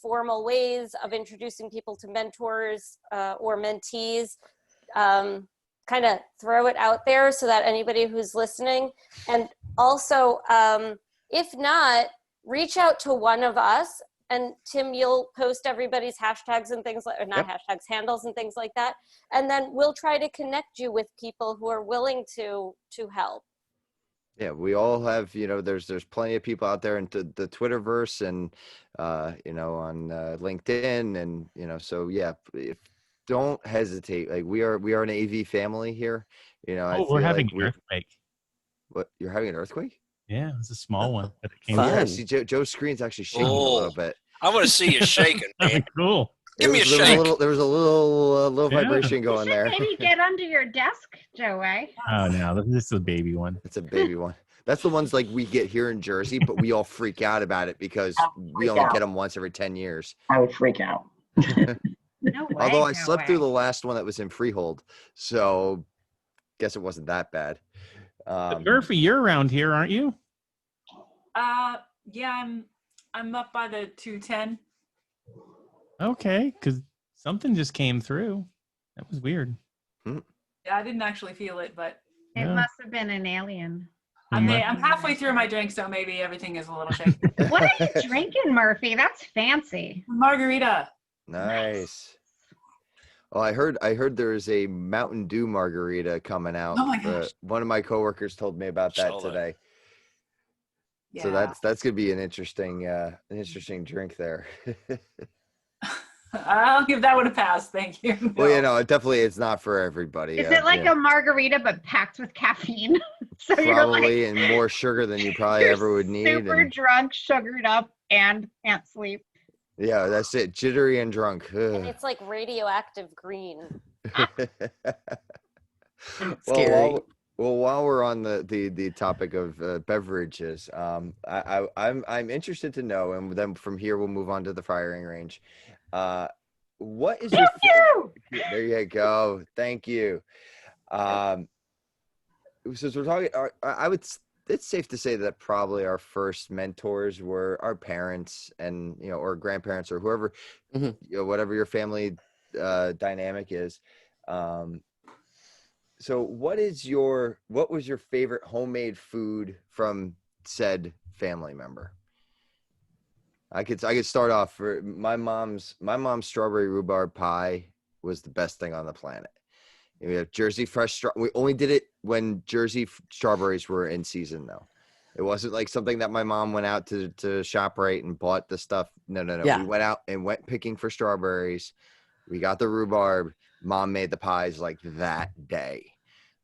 formal ways of introducing people to mentors or mentees, kind of throw it out there so that anybody who's listening, and also if not, reach out to one of us and Tim, you'll post everybody's hashtags and things like, or not hashtags, handles and things like that. And then we'll try to connect you with people who are willing to help. Yeah, we all have, there's plenty of people out there in the Twitterverse and, on LinkedIn and, so yeah, don't hesitate. Like we are an AV family here. We're having an earthquake. What, you're having an earthquake? Yeah, it's a small one. But it came Yeah, see, Joe's screen's actually shaking a little bit. I want to see you shaking, man. Cool. Give me a shake. There was a little vibration going there. Maybe get under your desk, Joey. Oh no, this is a baby one. It's a baby one. That's the ones like we get here in Jersey, but we all freak out about it because we only get them once every 10 years. I would freak out. No way, Although I no slept way. through the last one that was in Freehold, so guess it wasn't that bad. But Murphy, you're around here, aren't you? Yeah, I'm up by the 210. Okay, because something just came through. That was weird. Yeah, I didn't actually feel it, but It Yeah. must have been an alien. I'm halfway through my drink, so maybe everything is a little shaky. What are you drinking, Murphy? That's fancy. Margarita. Nice. Well, I heard there is a Mountain Dew margarita coming out. Oh my gosh. One of my coworkers told me about that Saw that. today. Yeah. So that's gonna be an interesting drink there. I'll give that one a pass. Thank you. Well, definitely it's not for everybody. Is it like a margarita but packed with caffeine? So you're like probably and more sugar than you probably you're ever would need. super And, drunk, sugared up, and can't sleep. yeah, that's it. Jittery and drunk. And Ugh. it's like radioactive green. Scary. While we're on the topic of beverages, I'm interested to know, and then from here we'll move on to the firing range. What is your favorite? There you go. Thank you. Since we're talking, it's safe to say that probably our first mentors were our parents and or grandparents or whoever, whatever your family dynamic is. So what was your favorite homemade food from said family member? I could start off. For my mom's strawberry rhubarb pie was the best thing on the planet. We have Jersey fresh we only did it when Jersey strawberries were in season though. It wasn't like something that my mom went out to ShopRite and bought the stuff. No. Yeah. We went out and went picking for strawberries. We got the rhubarb. Mom made the pies like that day.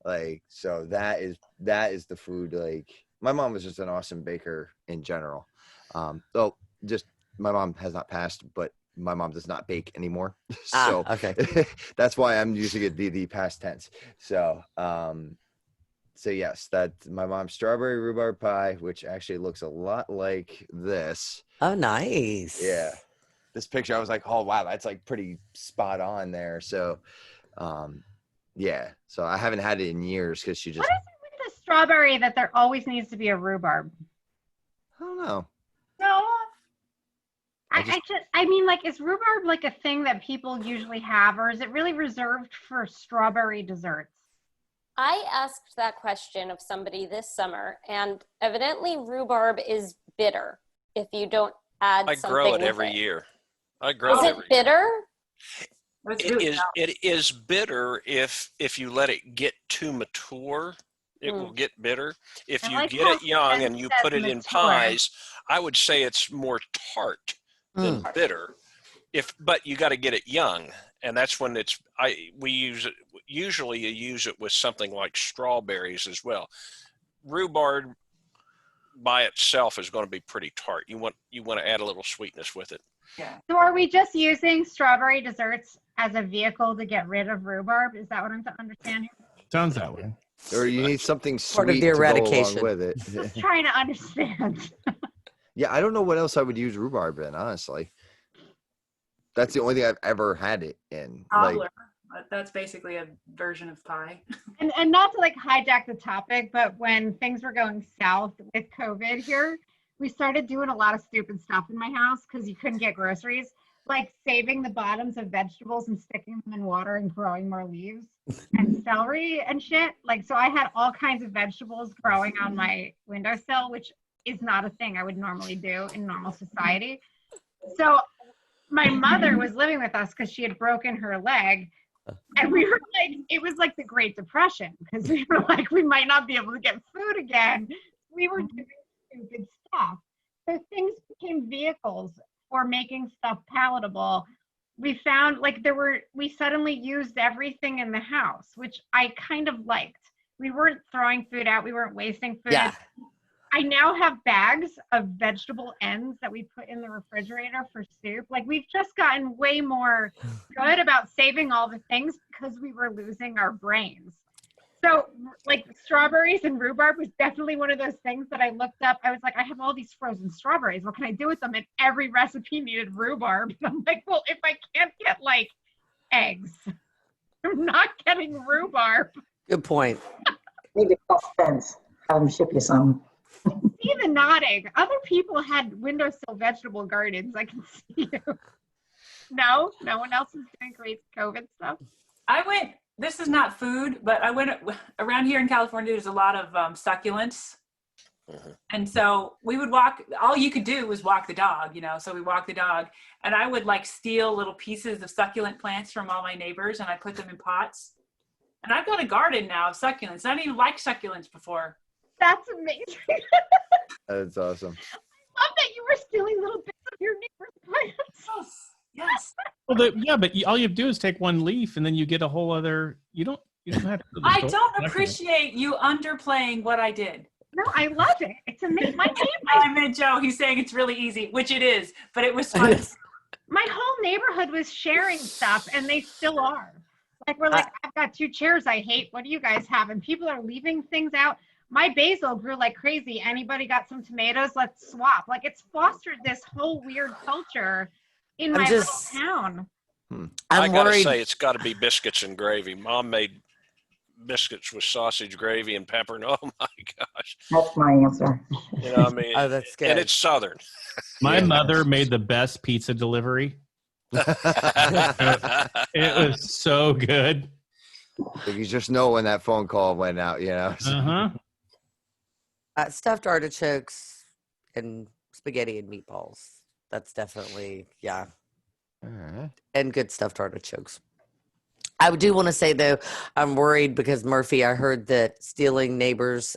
Like, so that is the food. Like, my mom was just an awesome baker in general. So just my mom has not passed, but my mom does not bake anymore. So okay. that's why I'm using it the past tense. So yes, that my mom's strawberry rhubarb pie, which actually looks a lot like this. Oh, nice. Yeah. This picture, I was like, oh, wow, that's like pretty spot on there. So, yeah. So I haven't had it in years because she just, What is it with the strawberry that there always needs to be a rhubarb? I don't know. No. I mean, like, is rhubarb like a thing that people usually have, or is it really reserved for strawberry desserts? I asked that question of somebody this summer, and evidently rhubarb is bitter if you don't add I something grow it with every it. year. I grow Is it it every year. bitter? Let's do it now. It is bitter if you let it get too mature. It will get bitter. If I you like get how it young Jen and you says put it in mature. pies, I would say it's more tart than bitter. But you got to get it young, and that's when we use it. Usually, you use it with something like strawberries as well. Rhubarb by itself is going to be pretty tart. You want to add a little sweetness with it. Yeah. So are we just using strawberry desserts as a vehicle to get rid of rhubarb? Is that what I'm to understand here? Sounds that way. Or you need something Part of sweet the to go along eradication. with it. Just trying to understand. Yeah, I don't know what else I would use rhubarb in, honestly. That's the only thing I've ever had it in. Like, Cobbler. That's basically a version of pie. And not to like hijack the topic, but when things were going south with COVID here, we started doing a lot of stupid stuff in my house because you couldn't get groceries, like saving the bottoms of vegetables and sticking them in water and growing more leaves and celery and shit. Like, so I had all kinds of vegetables growing on my windowsill, which is not a thing I would normally do in normal society. So my mother was living with us because she had broken her leg. And we were like, it was like the Great Depression because we were like, we might not be able to get food again. We were doing stupid stuff. So things became vehicles for making stuff palatable. We found like we suddenly used everything in the house, which I kind of liked. We weren't throwing food out. We weren't wasting food. Yeah. I now have bags of vegetable ends that we put in the refrigerator for soup. Like we've just gotten way more good about saving all the things because we were losing our brains. So like strawberries and rhubarb was definitely one of those things that I looked up. I was like, I have all these frozen strawberries. What can I do with them? And every recipe needed rhubarb. And I'm like, well, if I can't get like eggs, I'm not getting rhubarb. Good point. Maybe call Spence, have him ship you some. See the nodding. Other people had windowsill vegetable gardens. I can see you. No one else is doing great COVID stuff. This is not food, but I went around here in California. There's a lot of succulents. And so we would walk, all you could do was walk the dog, so we walk the dog, and I would like steal little pieces of succulent plants from all my neighbors and I put them in pots. And I've got a garden now of succulents. I didn't even like succulents before. That's amazing. That's awesome. I love that you were stealing little bits of your neighbor's plants. Yes. Well, yeah, but all you have to do is take one leaf, and then you get a whole other. You don't have to. I don't appreciate you underplaying what I did. No, I love it. It's amazing. I meant Joe. He's saying it's really easy, which it is, but it was fun. My whole neighborhood was sharing stuff, and they still are. Like we're like, I've got 2 chairs I hate. What do you guys have? And people are leaving things out. My basil grew like crazy. Anybody got some tomatoes? Let's swap. Like it's fostered this whole weird culture in my little town. I gotta worried. say, it's got to be biscuits and gravy. Mom made biscuits with sausage gravy and pepper, and oh my gosh, That's my answer. I mean, Oh, that's good. and it's Southern. My mother made the best pizza delivery. It was so good. You just know when that phone call went out, Uh-huh. Stuffed artichokes and spaghetti and meatballs. That's definitely, yeah. All right. And good stuffed artichokes. I do want to say, though, I'm worried because, Murphy, I heard that stealing neighbors'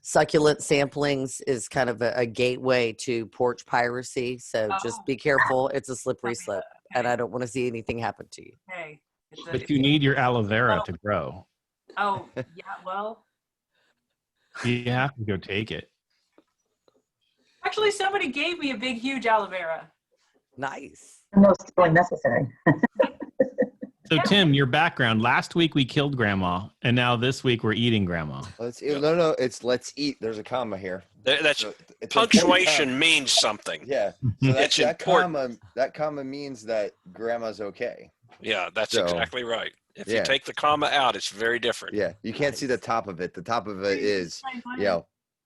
succulent samplings is kind of a gateway to porch piracy. So just be careful. It's a slippery slope, and I don't want to see anything happen to you. Hey, But you need your aloe vera to grow. Oh, yeah, well. You have to go take it. Actually, somebody gave me a big, huge aloe vera. Nice. No stealing necessary. So, Tim, your background. Last week we killed Grandma, and now this week we're eating Grandma. Let's eat. No, it's let's eat. There's a comma here. That's So it's punctuation means something. Yeah. So It's important. that comma means that grandma's okay. Yeah, that's So, exactly right. If you yeah. take the comma out, it's very different. Yeah. You can't see the top of it. The top of it is,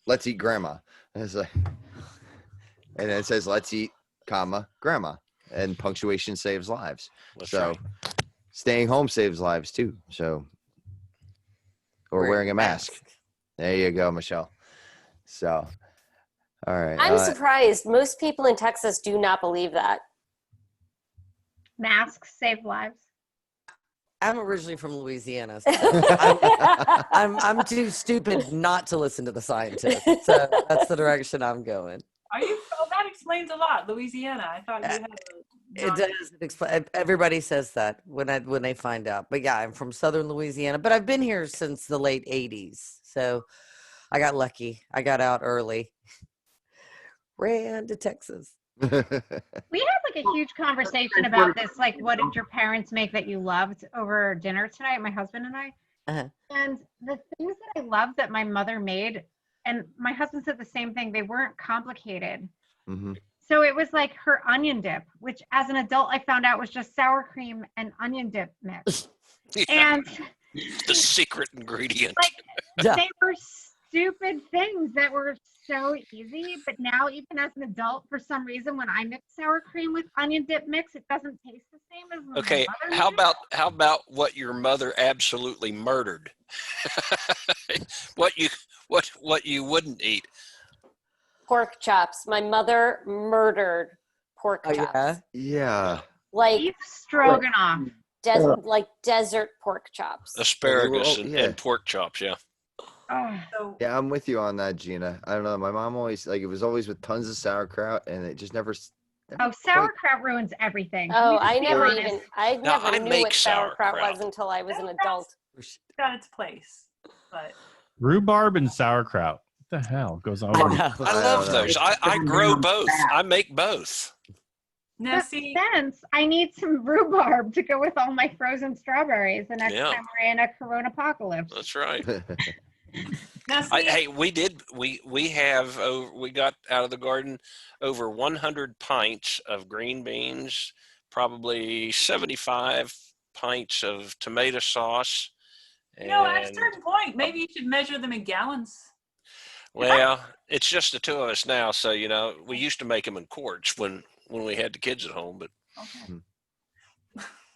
let's eat grandma. And it's like, and then it says, let's eat, comma, grandma. And punctuation saves lives. That's So right. staying home saves lives too. So, or wearing a mask. There you go, Michelle. So, all right. I'm surprised. Most people in Texas do not believe that. Masks save lives. I'm originally from Louisiana. So I'm too stupid not to listen to the scientists. So that's the direction I'm going. Are you? Oh, that explains a lot. Louisiana. I thought you had It does explain. Everybody says that when they find out. But yeah, I'm from Southern Louisiana, but I've been here since the late '80s. So I got lucky. I got out early. Ran to Texas. We had like a huge conversation about this, like what did your parents make that you loved over dinner tonight, my husband and I. Uh-huh. And the things that I loved that my mother made, and my husband said the same thing, they weren't complicated. Mm-hmm. So it was like her onion dip, which as an adult I found out was just sour cream and onion dip mix. Yeah, And the secret ingredient. like Yeah. they were stupid things that were so easy, but now even as an adult, for some reason, when I mix sour cream with onion dip mix, it doesn't taste the same as when Okay, my mother how made it. about what your mother absolutely murdered? what you wouldn't eat? Pork chops. My mother murdered pork Oh, chops. yeah? Yeah. Like Beef stroganoff. like desert pork chops. Asparagus all- and, yeah. and pork chops. Yeah. Oh, So Yeah, I'm with you on that, Gina. I don't know. My mom always like it was always with tons of sauerkraut, and it just never. never oh, quite- sauerkraut ruins everything. Can Oh, we just I be never honest? even, I No, never I knew make what sauerkraut was sauerkraut. until I was an adult. it's got its place, but Rhubarb and sauerkraut. What the hell goes on? I with- know. I I love don't know. those. I grow both. I make both. now That see, makes sense. I need some rhubarb to go with all my frozen strawberries the next Yeah. time we're in a corona apocalypse. That's right. now see, Hey, we got out of the garden over 100 pints of green beans, probably 75 pints of tomato sauce. you know, at a And certain point, maybe you should measure them in gallons. well, it's just the two of us now, so we used to make them in quarts when we had the kids at home, but Okay.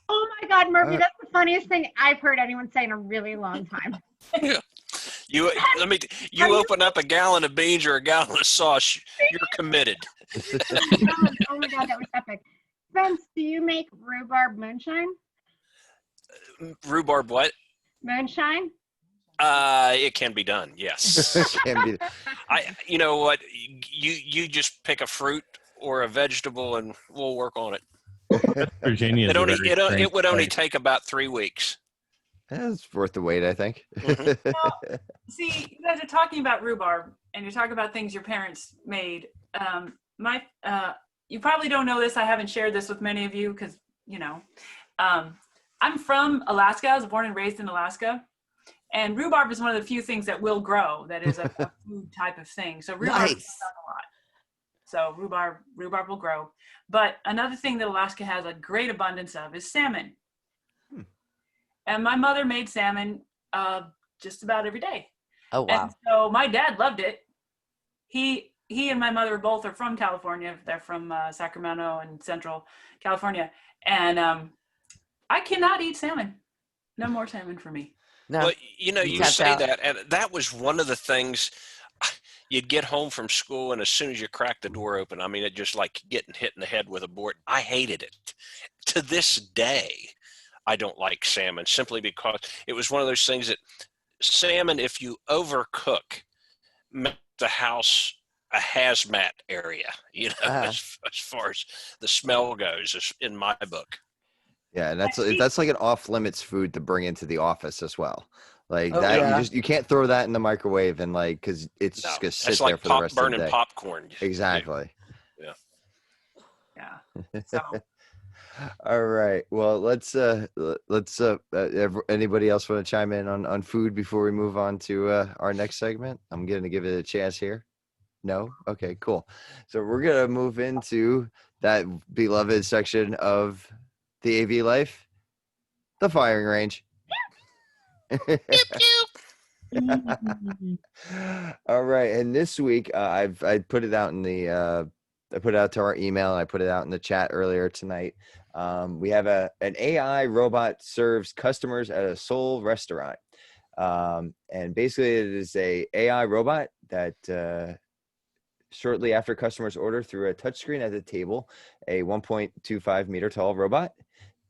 Oh my God, Murphy, Uh, that's the funniest thing I've heard anyone say in a really long time. you open up a gallon of beans or a gallon of sauce, you're committed. Oh my God, that was epic. Spence, do you make rhubarb moonshine? Rhubarb what? Moonshine? It can be done, yes. Can be. You know what? You just pick a fruit or a vegetable, and we'll work on it. Virginia. It would only take about 3 weeks. That's worth the wait, I think. See, you guys are talking about rhubarb, and you're talking about things your parents made. You probably don't know this. I haven't shared this with many of you because I'm from Alaska. I was born and raised in Alaska, and rhubarb is one of the few things that will grow. That is a food type of thing. So rhubarb Nice. grows a lot. So rhubarb will grow. But another thing that Alaska has a great abundance of is salmon. And my mother made salmon just about every day. Oh, wow. And so my dad loved it. He and my mother both are from California. They're from Sacramento and Central California. And I cannot eat salmon. No more salmon for me. No. Well, you tapped say out. that, and that was one of the things. You'd get home from school, and as soon as you crack the door open, I mean, it just like getting hit in the head with a board. I hated it. To this day, I don't like salmon simply because it was one of those things that salmon, if you overcook, make the house a hazmat area, as far as the smell goes, in my book. Yeah, and that's like an off limits food to bring into the office as well. Like Oh, that, yeah. you can't throw that in the microwave and because it's No, just gonna sit that's there like for the rest of the burning day. popcorn. Exactly. Yeah. So All right. Well, let's anybody else want to chime in on food before we move on to our next segment? I'm going to give it a chance here. No? Okay, cool. So we're going to move into that beloved section of the AV life, the firing range. All right. And this week I put it out in the I put it out to our email and I put it out in the chat earlier tonight. We have an AI robot serves customers at a Seoul restaurant. And basically it is a AI robot that shortly after customers order through a touchscreen at the table, a 1.25 meter tall robot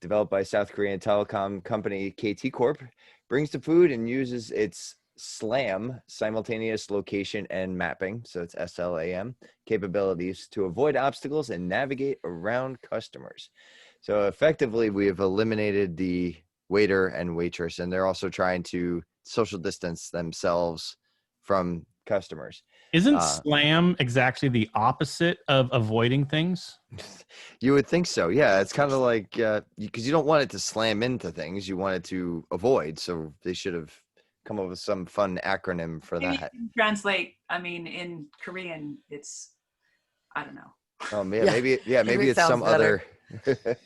developed by South Korean telecom company KT Corp brings the food and uses its SLAM, simultaneous location and mapping, so it's SLAM, capabilities to avoid obstacles and navigate around customers. So effectively, we have eliminated the waiter and waitress, and they're also trying to social distance themselves from customers. Isn't slam exactly the opposite of avoiding things? You would think so. Yeah, it's kind of like because you don't want it to slam into things, you want it to avoid. So they should have come up with some fun acronym for maybe that. you can translate. I mean, in Korean, it's I don't know. Maybe it's sounds some better. other.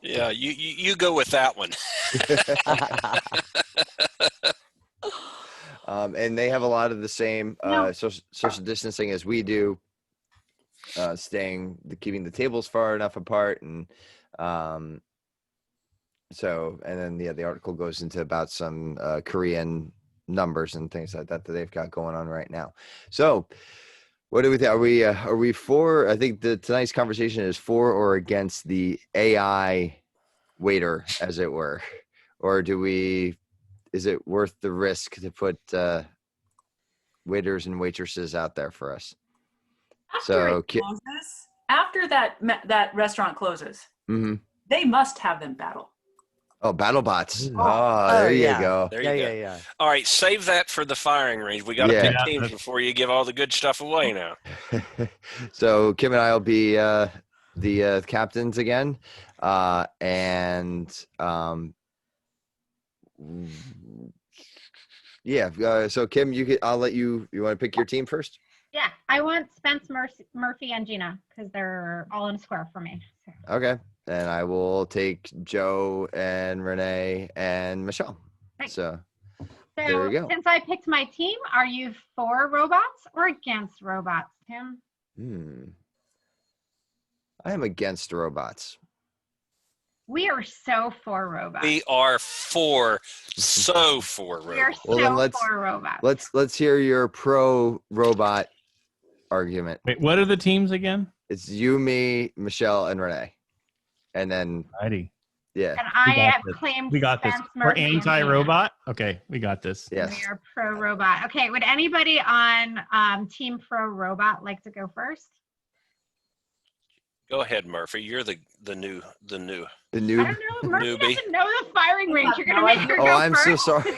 Yeah. You go with that one. And they have a lot of the same social distancing as we do, keeping the tables far enough apart, and so, and then the article goes into about some Korean numbers and things like that they've got going on right now. So What do we think? Are we for? I think tonight's conversation is for or against the AI waiter, as it were, or is it worth the risk to put waiters and waitresses out there for us? After that restaurant closes, Mm-hmm. they must have them battle. Oh, BattleBots. Oh, there you go. There you go. Yeah. All right, save that for the firing range. We got to Yeah. pick teams before you give all the good stuff away now. So Kim and I will be the captains again, and yeah. So Kim, I'll let you. You want to pick your team first? Yeah, I want Spence, Murphy, and Gina because they're all in a square for me. So. Okay. And I will take Joe and Renee and Michelle. Right. So there we go. Since I picked my team, are you for robots or against robots, Tim? I am against robots. We are so for robots. We are so for We are robots. Well, then for robots. Let's hear your pro robot argument. Wait, what are the teams again? It's you, me, Michelle, and Renee. And then Alrighty. yeah. And I got have this. claimed We got this. Spence, We're Murphy, and Gina. anti-robot. Okay, we got this. Yes. We are pro robot. Okay, would anybody on Team Pro Robot like to go first? Go ahead, Murphy. You're the new. I don't know. Murphy Newbie. doesn't know the firing range. You're gonna make her Oh, go I'm so first? sorry.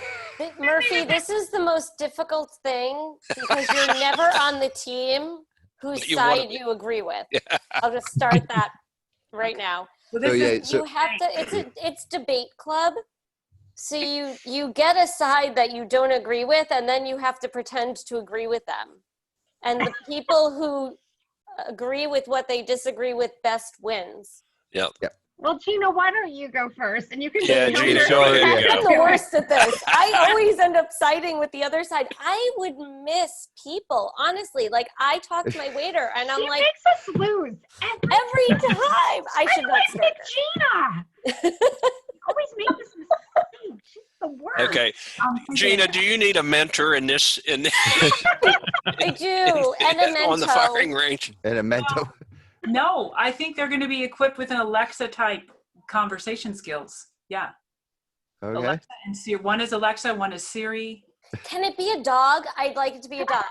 Murphy, this is the most difficult thing because you're never on the team whose But you wanna side be. you agree with. I'll just start that right now. So So, this yeah, is so- You have to. It's debate club. So you get a side that you don't agree with, and then you have to pretend to agree with them. And the people who agree with what they disagree with best wins. Yep. Well, Gina, why don't you go first? And you can Yeah, just Gina, your go ahead, second. yeah. I'm the worst at this. I always end up siding with the other side. I would miss people, honestly. Like I talk to my waiter, and I'm She like, makes us lose every time. I should not start this. Gina. You always make this mistake. She's the worst. Okay, Gina, do you need a mentor in this? I do, and a on the mento. firing range. And a mento. No, I think they're going to be equipped with an Alexa type conversation skills. Yeah. Okay. Alexa and Siri. One is Alexa, one is Siri. Can it be a dog? I'd like it to be a dog.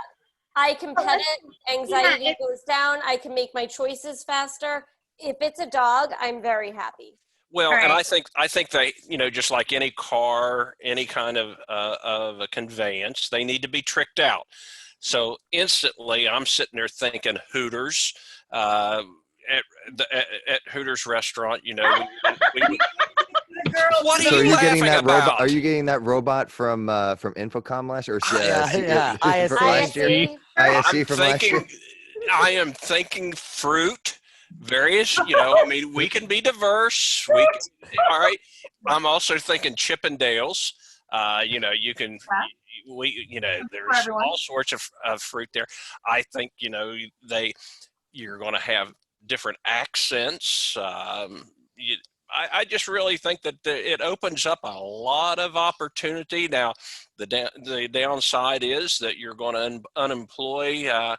I can pet it. Anxiety goes down. I can make my choices faster. If it's a dog, I'm very happy. Well, All and right. I think they, just like any car, any kind of a conveyance, they need to be tricked out. So instantly, I'm sitting there thinking Hooters, at Hooters restaurant. We what are So are you you getting laughing that about? robot? Are you getting that robot from Infocom last year? Or Yeah, from ISC. last year? ISC. ISC from last year. I am thinking fruit. Various, we can be diverse. All right. I'm also thinking Chippendales. You can, there's everyone. all sorts of fruit there. I think, you're going to have different accents. I just really think that it opens up a lot of opportunity. Now, the downside is that you're going to unemploy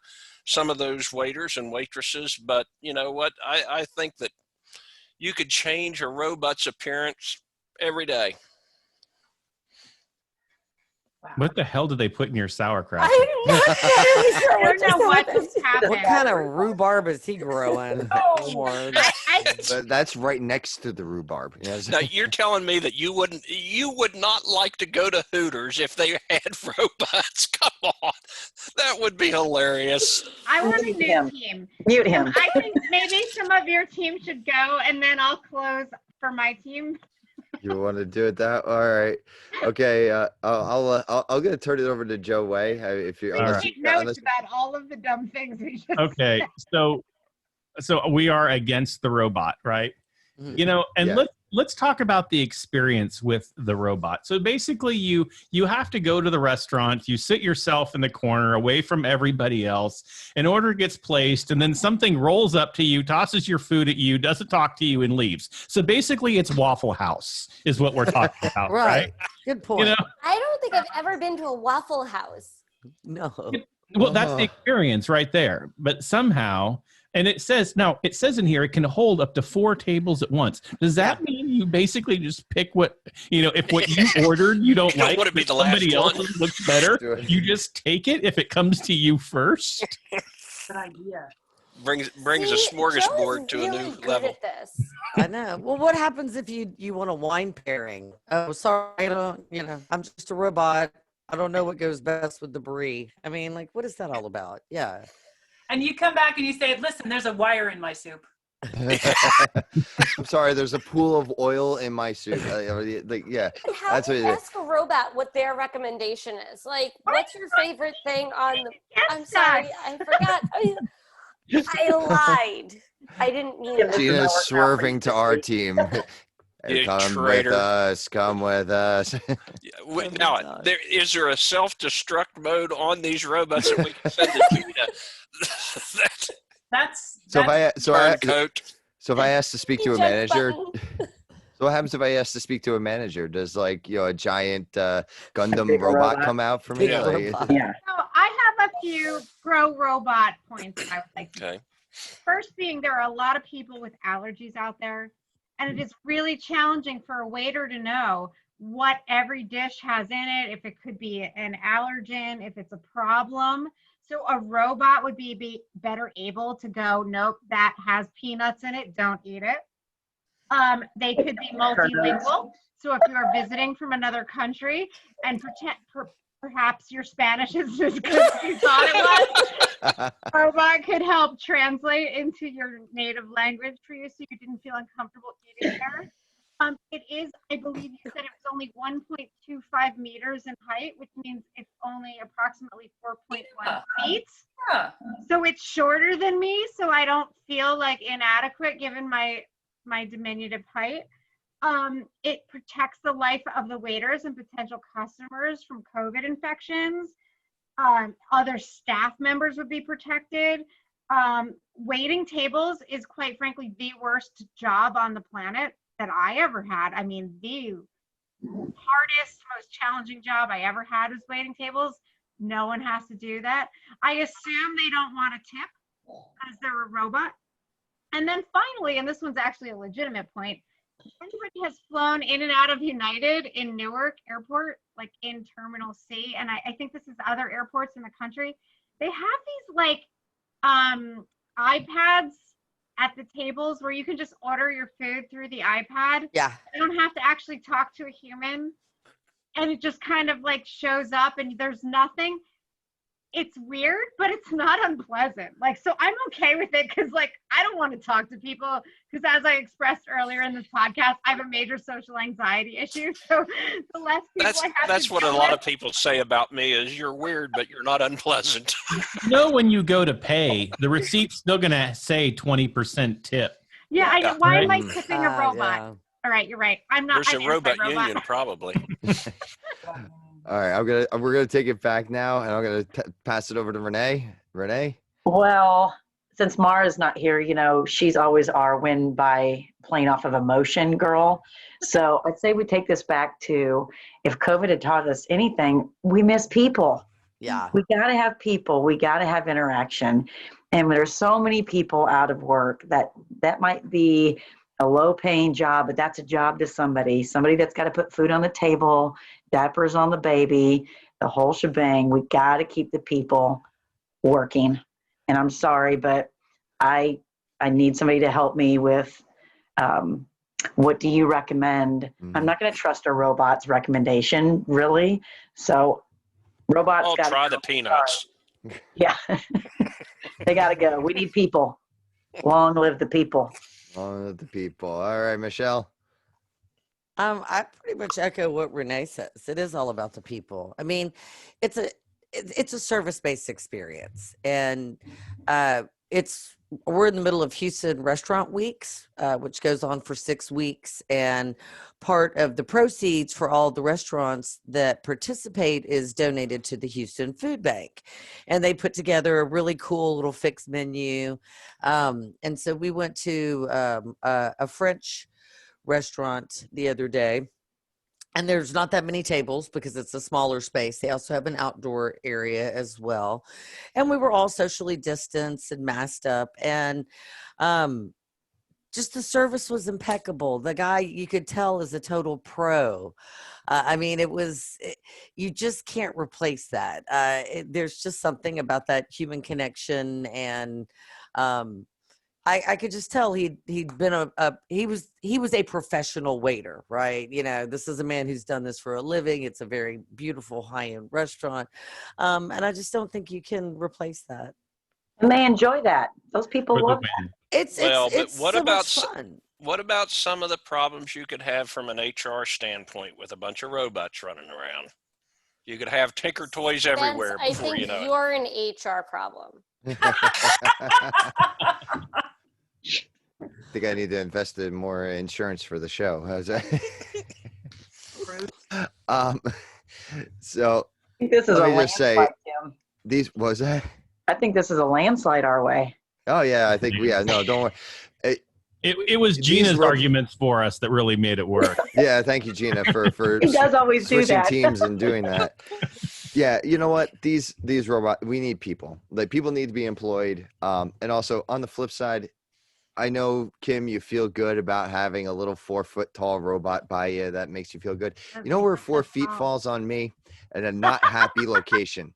some of those waiters and waitresses, but you know what? I think that you could change a robot's appearance every day. What the hell did they put in your sauerkraut? I'm not really sure I what don't know what to just say. happened. What kind of rhubarb is he growing? Lord. But that's right next to the rhubarb. Yes. Now you're telling me that you would not like to go to Hooters if they had robots? Come on, that would be hilarious. I want a Mute new him. team. Mute him. I think maybe some of your team should go, and then I'll close for my team. You want to do it that? All right. Okay. I'm gonna turn it over to Joe Way. If you're Please unless take you- notes unless- about all of the dumb things we just Okay, said. so we are against the robot, right? Mhm. And Yeah. let's talk about the experience with the robot. So basically, you have to go to the restaurant, you sit yourself in the corner away from everybody else. An order gets placed, and then something rolls up to you, tosses your food at you, doesn't talk to you, and leaves. So basically, it's Waffle House is what we're talking about, right? Right. Good point. You know, I don't think I've ever been to a Waffle House. No. Well, that's the experience right there. But somehow, and it says in here it can hold up to 4 tables at once. Does that mean you basically just pick what, if what you ordered you don't You don't like, want to be but the last somebody one. else's looks better, you just take it if it comes to you first? Good idea. Brings See, a Joe is smorgasbord to a really new good level. at this. I know. Well, what happens if you want a wine pairing? Oh, sorry, I don't, I'm just a robot. I don't know what goes best with the brie. I mean, like, what is that all about? Yeah. And you come back and you say, listen, there's a wire in my soup. I'm sorry, there's a pool of oil in my soup. Yeah, And how that's do what you it is. ask a robot what their recommendation is? Like, what's your favorite thing on the? I'm Yes, sorry, Doug. I forgot. I lied. I didn't mean Yeah, that. this is Gina's how we're swerving to our conference team. You Come traitor. with us. Come with us. Oh my Now, God. is there a self-destruct mode on these robots that we can send to Gina? That's So if I Turncoat. so if I ask to speak to a Eject manager, button. so what happens if I ask to speak to a manager? Does a giant Gundam bigger robot robot. come out for me? Big Like, robot. Yeah. So I have a few pro robot points that I would like to Okay. First being, there are a lot of people with allergies out there, and it is really challenging for a waiter to know what every dish has in it, if it could be an allergen, if it's a problem. So a robot would be better able to go, nope, that has peanuts in it, don't eat it. They could be multilingual. So if you're visiting from another country and perhaps your Spanish is as good as you thought it was, robot could help translate into your native language for you so you didn't feel uncomfortable eating there. It is, I believe you said it was only 1.25 meters in height, which means it's only approximately 4.1 feet. yeah. So it's shorter than me, so I don't feel like inadequate given my diminutive height. It protects the life of the waiters and potential customers from COVID infections. Other staff members would be protected. Waiting tables is quite frankly the worst job on the planet that I ever had. I mean, the hardest, most challenging job I ever had was waiting tables. No one has to do that. I assume they don't want a tip because they're a robot. And then finally, and this one's actually a legitimate point, anybody has flown in and out of United in Newark Airport, like in Terminal C, and I think this is other airports in the country, they have these like iPads at the tables where you can just order your food through the iPad. Yeah. You don't have to actually talk to a human, and it just kind of like shows up and there's nothing. It's weird, but it's not unpleasant. Like, so I'm okay with it because like, I don't want to talk to people because as I expressed earlier in this podcast, I have a major social anxiety issue. So the less people I have That's to what a deal lot with, of people say about me is you're weird, but you're not unpleasant. When you go to pay, the receipt's still going to say 20% tip. yeah, I know. Yeah. Why am I Right. tipping a robot? Yeah. All right, you're right. I'm not. There's I'm a robot anti-robot. union, probably. all right, we're gonna take it back now, and I'm gonna pass it over to Renee. Renee. Well, since Mara's not here, she's always our win by playing off of emotion girl. So I'd say we take this back to, if COVID had taught us anything, we miss people. Yeah. We got to have people. We got to have interaction. And there's so many people out of work that might be a low paying job, but that's a job to somebody that's got to put food on the table, diapers on the baby, the whole shebang. We got to keep the people working. And I'm sorry, but I need somebody to help me with what do you recommend? I'm not going to trust a robot's recommendation, really. So robots I'll got try the peanuts. Yeah. They got to go. We need people. Long live the people. Long live the people. All right, Michelle. I pretty much echo what Renee says. It is all about the people. I mean, it's a service-based experience, and we're in the middle of Houston Restaurant Weeks, which goes on for 6 weeks, and part of the proceeds for all the restaurants that participate is donated to the Houston Food Bank, and they put together a really cool little fixed menu. And so we went to a French restaurant the other day, and there's not that many tables because it's a smaller space. They also have an outdoor area as well. And we were all socially distanced and masked up. And just the service was impeccable. The guy, you could tell, is a total pro. I mean, you just can't replace that. There's just something about that human connection. And I could just tell he'd been he was a professional waiter, right? You know, this is a man who's done this for a living. It's a very beautiful high-end restaurant. And I just don't think you can replace that. And they enjoy that. Those people For the love win. It's Well, but it's what so about much fun. What about some of the problems you could have from an HR standpoint with a bunch of robots running around? You could have Tinker Toys Spence, everywhere I before think you know it. you're an HR problem. I think I need to invest in more insurance for the show. How's that? So I think this is let a me just say, landslide, Tim. these was that. I think this is a landslide our way. Oh yeah, I think no, don't worry. It was These Gina's rob- arguments for us that really made it work. Yeah, thank you, Gina, for He does always do switching that. teams and doing that. Yeah, you know what? These robots, we need people. Like, people need to be employed. And also on the flip side, I know, Kim, you feel good about having a little 4-foot tall robot by you. That makes you feel good. You know where 4 feet falls on me? At a not happy location.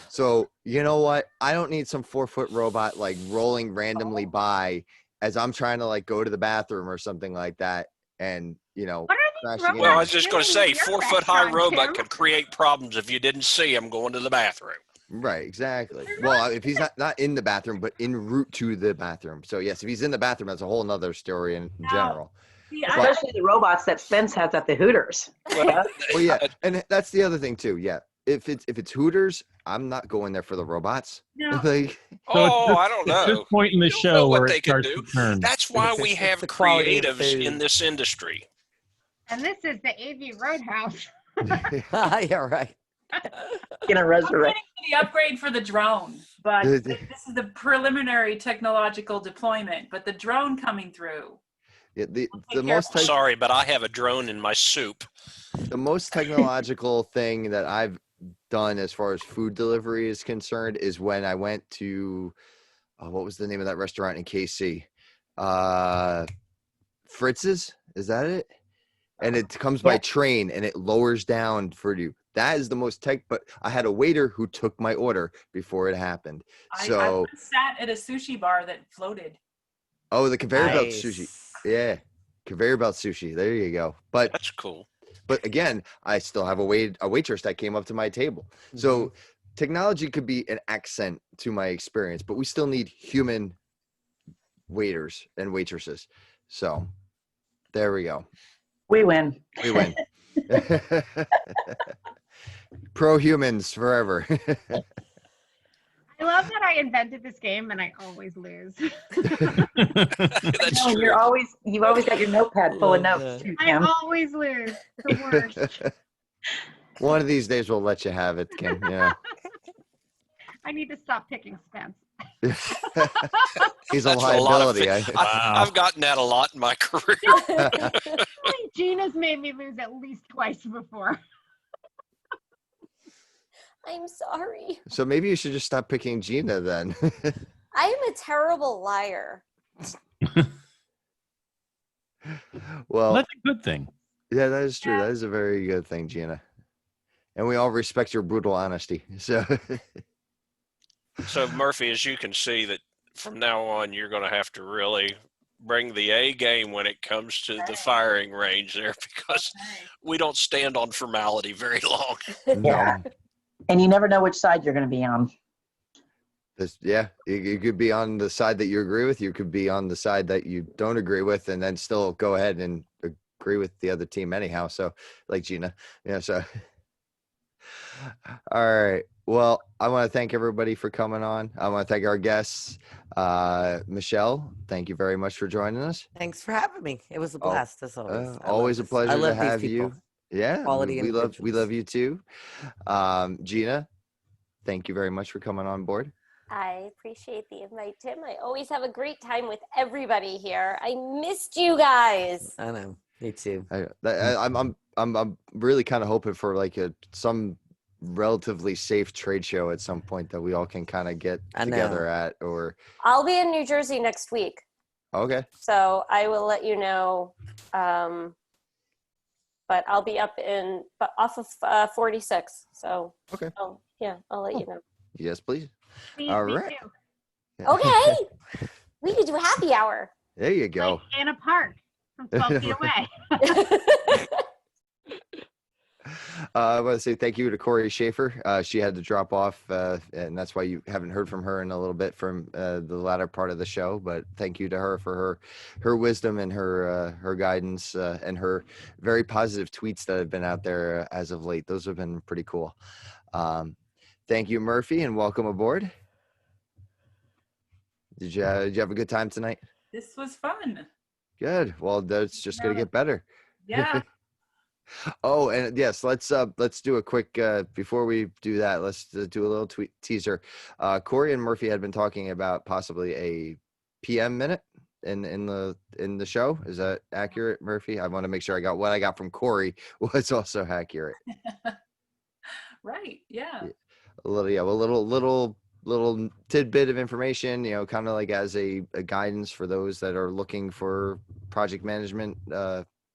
So you know what? I don't need some 4-foot robot like rolling randomly by as I'm trying to like go to the bathroom or something like that. And you know, What are these crashing in. Well, I robots was just going to doing say, in your 4-foot-high restaurant, robot Tim? could create problems if you didn't see him going to the bathroom. Right, exactly. Well, if he's not in the bathroom, but en route to the bathroom. So yes, if he's in the bathroom, that's a whole nother story in general. See, Especially the robots that Spence has at the Hooters. Well, Well, yeah, and that's the other thing too. Yeah, if it's Hooters, I'm not going there for the robots. no, Like, oh, I don't It's this know. point in the You don't know show what where they it could starts do. to turn. That's why we It's have the quality of creatives food. in this industry. And this is the AV Roadhouse. Yeah, right. Gonna I'm resurrect. waiting for the upgrade for the drone, but this is the preliminary technological deployment. But the drone coming through. yeah, the care most of it. Sorry, but I have a drone in my soup. the most technological thing that I've done as far as food delivery is concerned is when I went to what was the name of that restaurant in KC? Fritz's, is that it? And it comes by Yeah. train and it lowers down for you. That is the most tech. But I had a waiter who took my order before it happened. I So once sat at a sushi bar that floated. oh, the conveyor belt Nice. sushi. Yeah, conveyor belt sushi. There you go. But That's cool. again, I still have a waitress that came up to my table. So technology could be an accent to my experience, but we still need human waiters and waitresses. So there we go. We win. We win. Pro humans forever. I love that I invented this game and I always lose. That's No, true. you've always got your notepad full of Love notes that. too, I Kim. always lose. The worst. One of these days we'll let you have it, Kim. Yeah. I need to stop picking Spence. He's a That's a lot of liability. Wow. I've gotten that a lot in my career. I think Gina's made me lose at least twice before. I'm sorry. So maybe you should just stop picking Gina then. I am a terrible liar. Well, That's a good thing. yeah, that is true. That is a very good thing, Gina. And we all respect your brutal honesty. So So Murphy, as you can see, that from now on you're going to have to really bring the A game when it comes to the firing range there, because we don't stand on formality very long. Yeah. And you never know which side you're going to be on. Yeah, you could be on the side that you agree with. You could be on the side that you don't agree with, and then still go ahead and agree with the other team anyhow. So, like Gina, yeah. So, all right. Well, I want to thank everybody for coming on. I want to thank our guests. Michelle, thank you very much for joining us. Thanks for having me. It was a Oh, blast as always. I love always a this. pleasure I to love these have you. people. Yeah, Quality we love individuals. you too. Gina, thank you very much for coming on board. I appreciate the invite, Tim. I always have a great time with everybody here. I missed you guys. I know. Me too. I'm really kind of hoping for like some relatively safe trade show at some point that we all can kind of get I know. together at. Or I'll be in New Jersey next week, okay, so I will let you know. But I'll be off of 46. So okay, I'll let you know. yes, please. Me, All me right. too. Okay, we could do a happy hour. There you go. Like in a park from 12 feet away. I want to say thank you to Corey Schaefer. She had to drop off, and that's why you haven't heard from her in a little bit from the latter part of the show. But thank you to her for her wisdom and her guidance and her very positive tweets that have been out there as of late. Those have been pretty cool. Thank you, Murphy, and welcome aboard. Did you have a good time tonight? This was fun. Good. Well, that's just gonna get better. Yeah. Oh, and yes, let's do a quick before we do that. Let's do a little teaser. Corey and Murphy had been talking about possibly a PM minute in the show. Is that accurate, Murphy? I want to make sure I got what I got from Corey was also accurate. Right. Yeah. A little tidbit of information, kind of like as a guidance for those that are looking for project management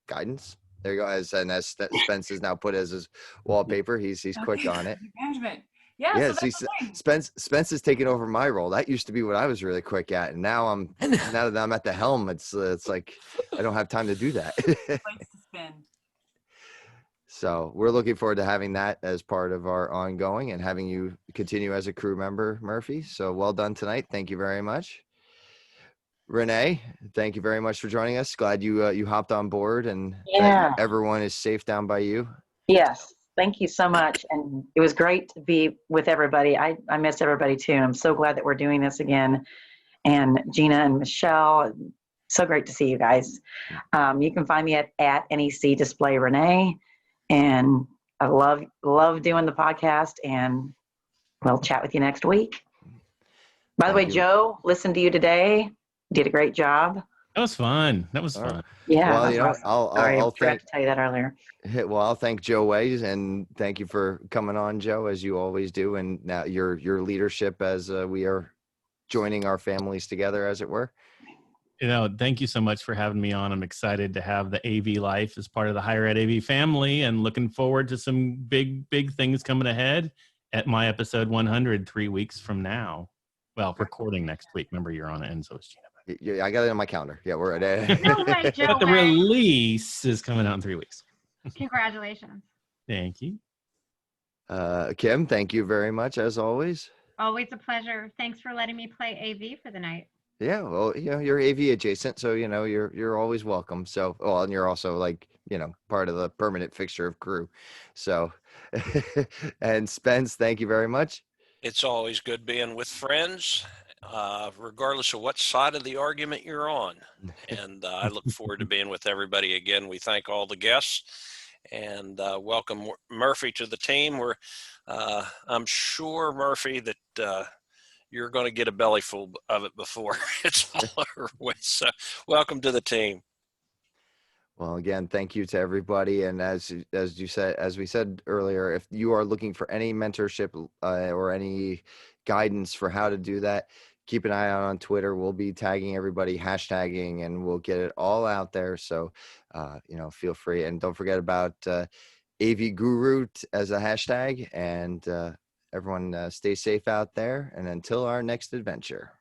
guidance. There you go. As Spence is now put as his wallpaper, he's quick on it. Management. Yeah. Yeah, So see, that's the thing. Spence is taking over my role. That used to be what I was really quick at, and now that I'm at the helm, it's like I don't have time to do that. Place to spin. So we're looking forward to having that as part of our ongoing and having you continue as a crew member, Murphy. So well done tonight. Thank you very much. Renee, thank you very much for joining us. Glad you hopped on board and that everyone is safe down by you. Yes. Thank you so much. And it was great to be with everybody. I miss everybody too. And I'm so glad that we're doing this again. And Gina and Michelle, so great to see you guys. You can find me at NEC Display Renee. And I love doing the podcast, and we'll chat with you next week. By the way, Joe, listened to you today. Did a great job. That was fun. That was fun. Yeah. Well, I'll forgot to tell you that earlier. Well, I'll thank Joe Ways, and thank you for coming on, Joe, as you always do, and now your leadership as we are joining our families together, as it were. Thank you so much for having me on. I'm excited to have the AV life as part of the Higher Ed AV family, and looking forward to some big things coming ahead at my episode 100 3 weeks from now. Well, recording next week. Remember, you're on it, and so is Gina. Yeah, I got it on my calendar. Yeah, we're at it. No way, Joe. But the release is coming out in 3 weeks. Congratulations. Thank you. Kim, thank you very much, as always. Always a pleasure. Thanks for letting me play AV for the night. Yeah, well, you're AV adjacent, so you're always welcome. So, and you're also part of the permanent fixture of crew. So, and Spence, thank you very much. It's always good being with friends, regardless of what side of the argument you're on. And I look forward to being with everybody again. We thank all the guests and welcome Murphy to the team. I'm sure, Murphy, that you're going to get a belly full of it before it's all over with. So welcome to the team. Well, again, thank you to everybody. And as we said earlier, if you are looking for any mentorship or any guidance for how to do that, keep an eye out on Twitter. We'll be tagging everybody, hashtagging, and we'll get it all out there. So, feel free. And don't forget about AV Guru as a hashtag. And everyone stay safe out there. And until our next adventure.